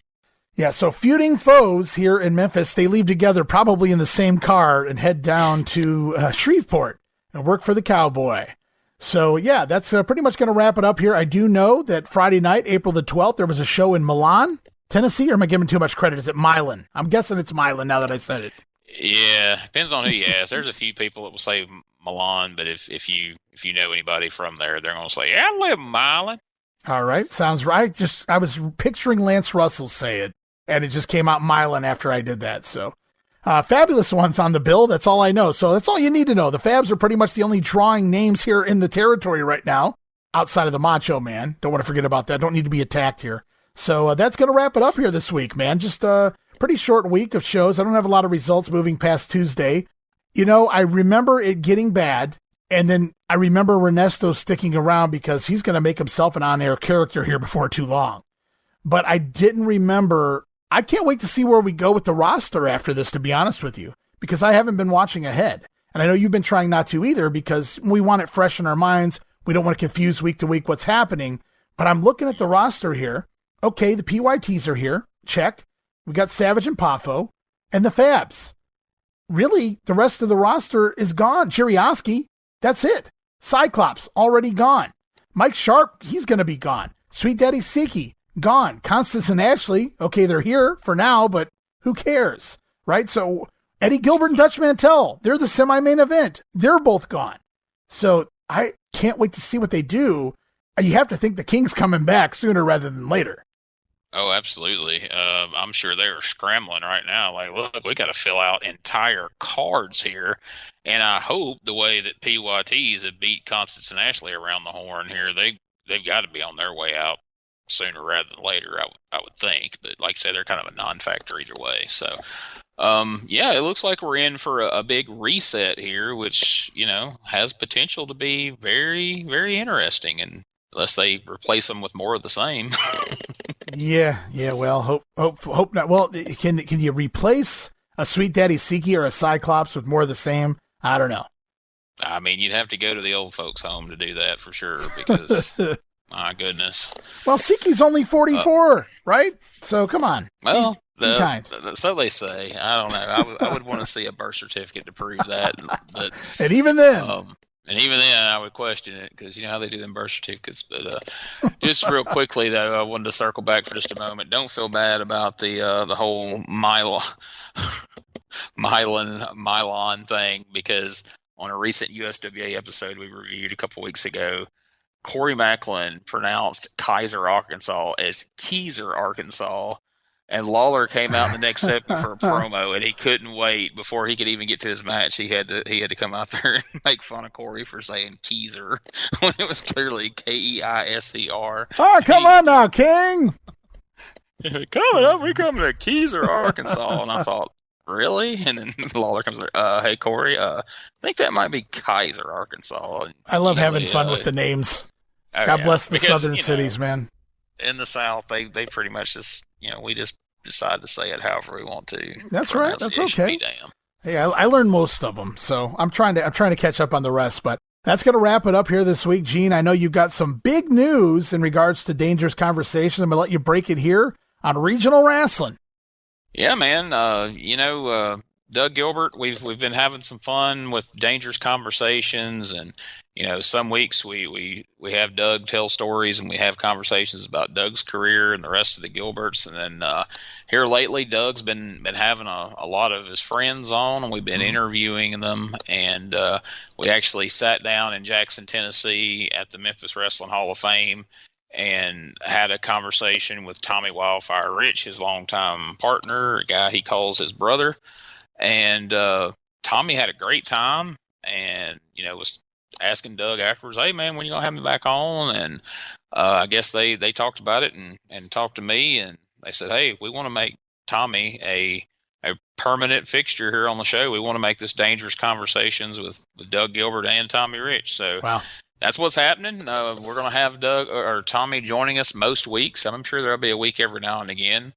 Yeah, so feuding foes here in Memphis, they leave together probably in the same car and head down to Shreveport and work for the Cowboy. So, yeah, that's pretty much going to wrap it up here. I do know that Friday night, April the 12th, there was a show in Milan, Tennessee, or am I giving too much credit? Is it Milan? I'm guessing it's Milan now that I said it. Yeah, depends on who you ask. There's a few people that will say Milan, but if you know anybody from there, they're going to say, yeah, I live in Milan. All right, sounds right. I was picturing Lance Russell say it, and it just came out Milan after I did that. So, Fabulous Ones on the bill. That's all I know. So that's all you need to know. The Fabs are pretty much the only drawing names here in the territory right now, outside of the Macho Man. Don't want to forget about that. Don't need to be attacked here. So that's going to wrap it up here this week, man. Just a pretty short week of shows. I don't have a lot of results moving past Tuesday. You know, I remember it getting bad, and then I remember Ernesto sticking around because he's going to make himself an on-air character here before too long. But I didn't remember. I can't wait to see where we go with the roster after this, to be honest with you, because I haven't been watching ahead. And I know you've been trying not to either because we want it fresh in our minds. We don't want to confuse week to week what's happening. But I'm looking at the roster here. Okay, the PYTs are here. Check. We got Savage and Poffo and the Fabs. Really, the rest of the roster is gone. Jerry Oski, that's it. CYCLOPS, already gone. Mike Sharpe, he's going to be gone. Sweet Daddy Siki, gone. Constance and Ashley, okay, they're here for now, but who cares, right? So Eddie Gilbert and Dutch Mantell, they're the semi-main event. They're both gone. So I can't wait to see what they do. You have to think the King's coming back sooner rather than later. Oh, absolutely. I'm sure they're scrambling right now. Like, look, we got to fill out entire cards here. And I hope the way that PYTs have beat Constance and Ashley around the horn here, they've got to be on their way out sooner rather than later, I would think. But like I said, they're kind of a non-factor either way. So, yeah, it looks like we're in for a big reset here, which, has potential to be very, very interesting. And unless they replace them with more of the same. Yeah. Well, hope not. Well, can you replace a Sweet Daddy Siki or a CYCLOPS with more of the same? I don't know. I mean, you'd have to go to the old folks' home to do that for sure, because my goodness. Well, Siki's only 44, right? So come on. Well, so they say. I don't know. I would want to see a birth certificate to prove that. But and even then. I would question it because you know how they do them birth certificates. But just real quickly, though, I wanted to circle back for just a moment. Don't feel bad about the whole Mylon thing, because on a recent USWA episode we reviewed a couple weeks ago, Corey Macklin pronounced Kaiser, Arkansas as Keyser, Arkansas. And Lawler came out in the next segment for a promo, and he couldn't wait before he could even get to his match. He had to come out there and make fun of Corey for saying Keyser when it was clearly Keiser. Oh, come on now, King! Coming up, we're coming to Keyser, Arkansas, and I thought, really? And then Lawler comes there. Hey Corey, I think that might be Kaiser, Arkansas. And I love having fun with the names. God bless the southern cities, man. In the South, they pretty much just, we just decide to say it however we want to. That's right. That's okay. Hey, I learned most of them, so I'm trying to catch up on the rest. But that's going to wrap it up here this week, Gene. I know you've got some big news in regards to Dangerous Conversation. I'm going to let you break it here on Regional Rasslin. Yeah, man. Doug Gilbert, we've been having some fun with Dangerous Conversations, and some weeks we have Doug tell stories and we have conversations about Doug's career and the rest of the Gilberts, and then here lately Doug's been having a lot of his friends on, and we've been interviewing them, and we actually sat down in Jackson, Tennessee at the Memphis Wrestling Hall of Fame and had a conversation with Tommy Wildfire Rich, his longtime partner, a guy he calls his brother. And Tommy had a great time, and was asking Doug afterwards, "Hey man, when you gonna have me back on?" And I guess they talked about it and talked to me, and they said, "Hey, we want to make Tommy a permanent fixture here on the show. We want to make this Dangerous Conversations with Doug Gilbert and Tommy Rich." So wow. That's what's happening. We're gonna have Doug or Tommy joining us most weeks. I'm sure there'll be a week every now and again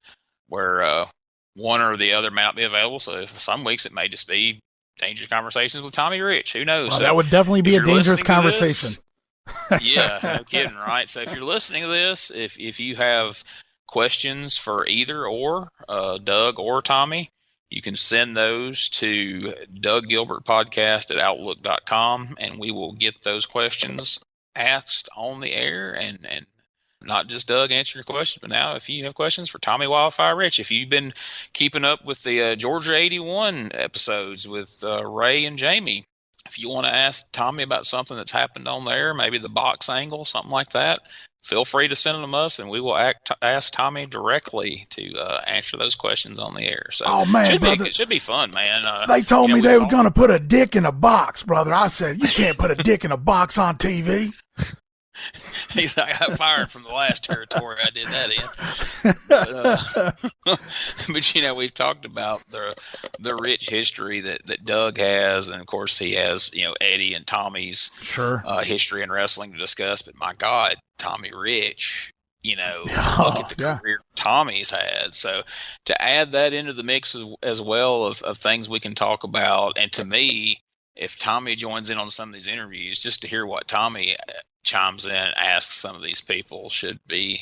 where one or the other may not be available. So some weeks it may just be Dangerous Conversations with Tommy Rich. Who knows? Well, so that would definitely be a dangerous conversation. Yeah, no kidding, right? So if you're listening to this, if you have questions for either or Doug or Tommy, you can send those to DougGilbertPodcast@Outlook.com, and we will get those questions asked on the air, and not just Doug answering your questions, but now if you have questions for Tommy Wildfire Rich, if you've been keeping up with the Georgia 81 episodes with Ray and Jamie, if you want to ask Tommy about something that's happened on there, maybe the box angle, something like that, feel free to send them to us, and we will ask Tommy directly to answer those questions on the air. So oh, man, it should be fun, man. They told me they were going to put a dick in a box, brother. I said, you can't put a dick in a box on TV. He's like, I got fired from the last territory I did that in. But you know, we've talked about the rich history that Doug has, and of course he has, you know, Eddie and Tommy's history in wrestling to discuss. But my God, Tommy Rich, you know, look at the career Tommy's had. So to add that into the mix as well of things we can talk about, and to me, if Tommy joins in on some of these interviews, just to hear what Tommy chimes in, asks some of these people, should be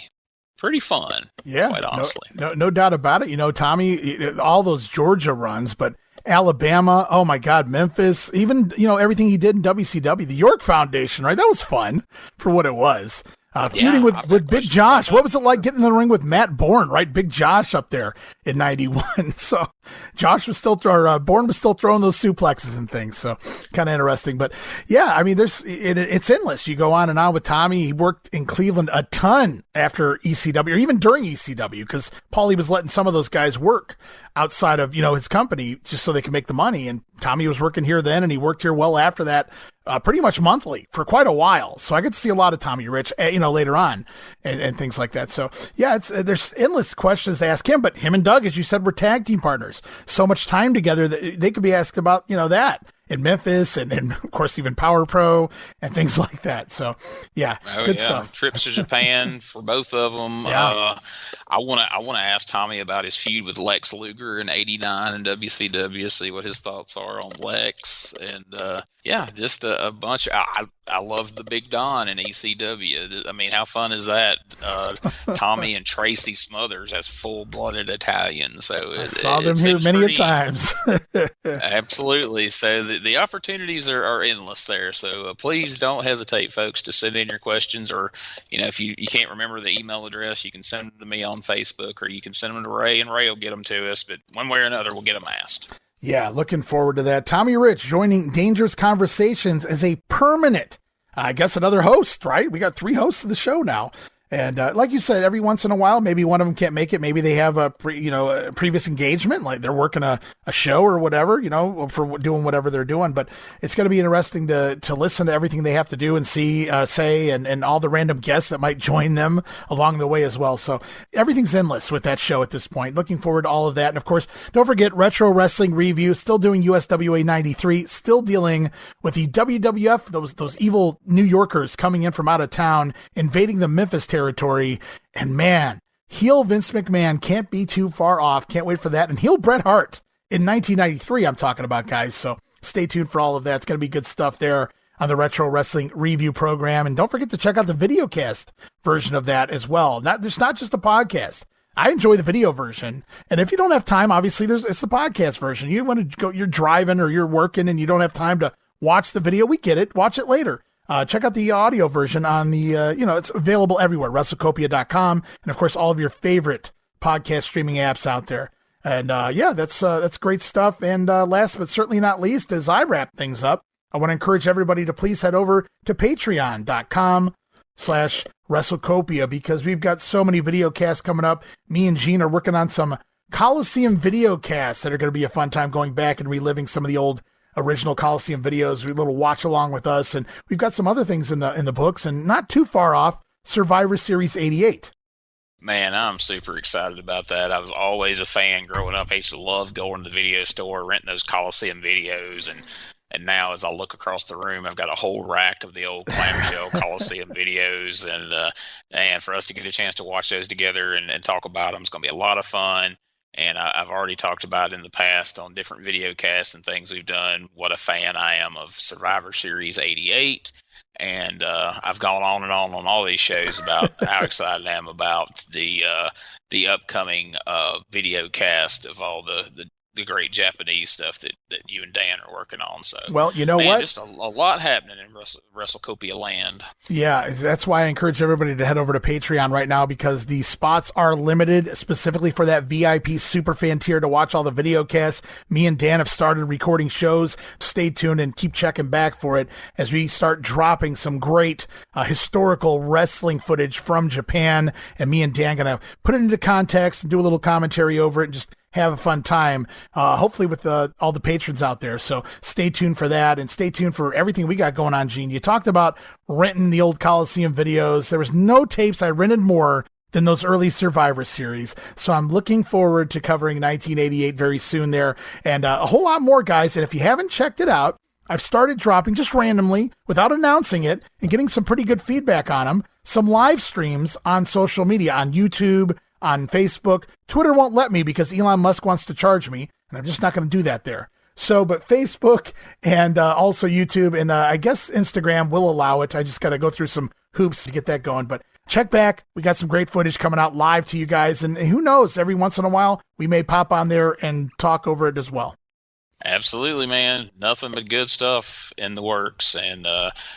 pretty fun. Yeah, quite honestly. No doubt about it. You know, Tommy, all those Georgia runs, but Alabama, oh my God, Memphis, even, you know, everything he did in WCW, the York Foundation, right? That was fun for what it was. Feuding with Big Josh. What was it like getting in the ring with Matt Bourne, right? Big Josh up there in 91. So Josh was still, Bourne was still throwing those suplexes and things. So kind of interesting. But yeah, I mean, it's endless. You go on and on with Tommy. He worked in Cleveland a ton after ECW, or even during ECW, because Paulie was letting some of those guys work outside of, you know, his company just so they could make the money. And Tommy was working here then, and he worked here well after that, pretty much monthly for quite a while. So I get to see a lot of Tommy Rich, you know, later on and things like that. So yeah, there's endless questions to ask him, but him and Doug, as you said, were tag team partners. So much time together that they could be asked about, you know, that in Memphis and of course even Power Pro and things like that. So yeah, good stuff. Trips to Japan for both of them. Yeah. I want to ask Tommy about his feud with Lex Luger in '89 in WCW, see what his thoughts are on Lex, and just a bunch. I love the Big Don in ECW. I mean, how fun is that? Tommy and Tracy Smothers as full-blooded Italians. So I saw them here many times. Absolutely. So the opportunities are endless there. So please don't hesitate, folks, to send in your questions, or, you know, if you can't remember the email address, you can send them to me on Facebook, or you can send them to Ray, and Ray will get them to us. But one way or another, we'll get them asked. Yeah, looking forward to that. Tommy Rich joining Dangerous Conversations as a permanent, I guess, another host, right? We got 3 hosts of the show now. And like you said, every once in a while, maybe one of them can't make it. Maybe they have a previous engagement, like they're working a show or whatever, you know, for doing whatever they're doing. But it's going to be interesting to listen to everything they have to do and see, say, and all the random guests that might join them along the way as well. So everything's endless with that show at this point. Looking forward to all of that. And of course, don't forget Retro Wrestling Review, still doing USWA 93, still dealing with the WWF, those evil New Yorkers coming in from out of town, invading the Memphis territory. And man, heel Vince McMahon can't be too far off. Can't wait for that. And heel Bret Hart in 1993, I'm talking about, guys. So stay tuned for all of that. It's going to be good stuff there on the Retro Wrestling Review program. And don't forget to check out the videocast version of that as well. It's not just a podcast. I enjoy the video version. And if you don't have time, obviously it's the podcast version. You want to go, you're driving or you're working and you don't have time to watch the video. We get it. Watch it later. Check out the audio version on the, it's available everywhere, WrestleCopia.com, and of course, all of your favorite podcast streaming apps out there. And that's great stuff. And last but certainly not least, as I wrap things up, I want to encourage everybody to please head over to patreon.com/WrestleCopia, because we've got so many video casts coming up. Me and Gene are working on some Coliseum video casts that are going to be a fun time, going back and reliving some of the old original Coliseum videos, a little watch along with us. And we've got some other things in the books, and not too far off, Survivor Series 88. Man, I'm super excited about that. I was always a fan growing up. I used to love going to the video store, renting those Coliseum videos, and now as I look across the room, I've got a whole rack of the old clamshell Coliseum videos, and for us to get a chance to watch those together and talk about them, it's going to be a lot of fun. And I've already talked about in the past on different video casts and things we've done what a fan I am of Survivor Series 88. And I've gone on and on all these shows about how excited I am about the upcoming video cast of all the great Japanese stuff that you and Dan are working on. So, well, you know what? Just a lot happening in WrestleCopia land. Yeah, that's why I encourage everybody to head over to Patreon right now, because the spots are limited specifically for that VIP superfan tier to watch all the video casts. Me and Dan have started recording shows. Stay tuned and keep checking back for it as we start dropping some great historical wrestling footage from Japan. And me and Dan going to put it into context and do a little commentary over it and just have a fun time, hopefully with all the patrons out there. So stay tuned for that, and stay tuned for everything we got going on, Gene. You talked about renting the old Coliseum videos. There was no tapes I rented more than those early Survivor Series. So I'm looking forward to covering 1988 very soon there, and a whole lot more, guys. And if you haven't checked it out, I've started dropping just randomly, without announcing it, and getting some pretty good feedback on them, some live streams on social media, on YouTube, on Facebook. Twitter won't let me because Elon Musk wants to charge me, and I'm just not going to do that there. So, but Facebook and also YouTube, and I guess Instagram will allow it. I just got to go through some hoops to get that going. But check back. We got some great footage coming out live to you guys. And who knows, every once in a while, we may pop on there and talk over it as well. Absolutely, man. Nothing but good stuff in the works. And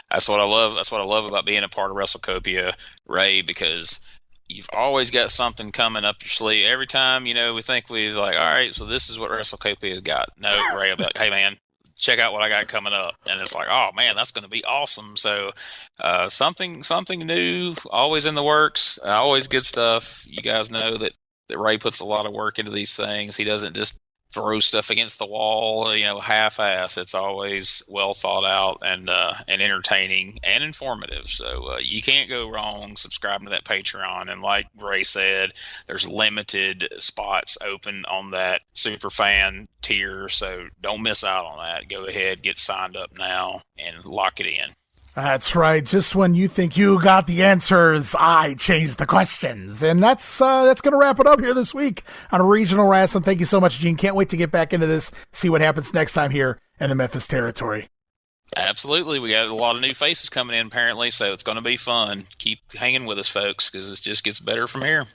that's what I love. That's what I love about being a part of WrestleCopia, Ray, because you've always got something coming up your sleeve. Every time, we think we're like, all right, so this is what WrestleCopia's got. No, Ray will be like, hey, man, check out what I got coming up. And it's like, oh, man, that's going to be awesome. So something new, always in the works, always good stuff. You guys know that Ray puts a lot of work into these things. He doesn't just throw stuff against the wall, half-ass. It's always well thought out and entertaining and informative. So you can't go wrong subscribing to that Patreon. And like Ray said, there's limited spots open on that super fan tier. So don't miss out on that. Go ahead, get signed up now and lock it in. That's right. Just when you think you got the answers, I change the questions. And that's going to wrap it up here this week on Regional Rasslin. Thank you so much, Gene. Can't wait to get back into this, see what happens next time here in the Memphis territory. Absolutely. We got a lot of new faces coming in, apparently, so it's going to be fun. Keep hanging with us, folks, because it just gets better from here.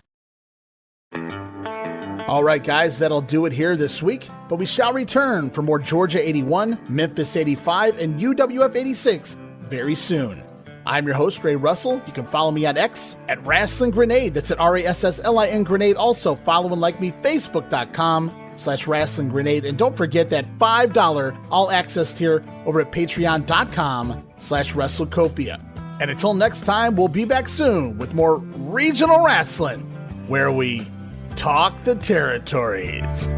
All right, guys, that'll do it here this week, but we shall return for more Georgia 81, Memphis 85, and UWF 86 very soon. I'm your host, Ray Russell. You can follow me on X at Rasslin Grenade. That's at RASSLIN Grenade. Also follow and like me, Facebook.com/Rasslin Grenade. And don't forget that $5 all access tier over at Patreon.com/WrestleCopia. And until next time, we'll be back soon with more Regional Rasslin, where we talk the territories.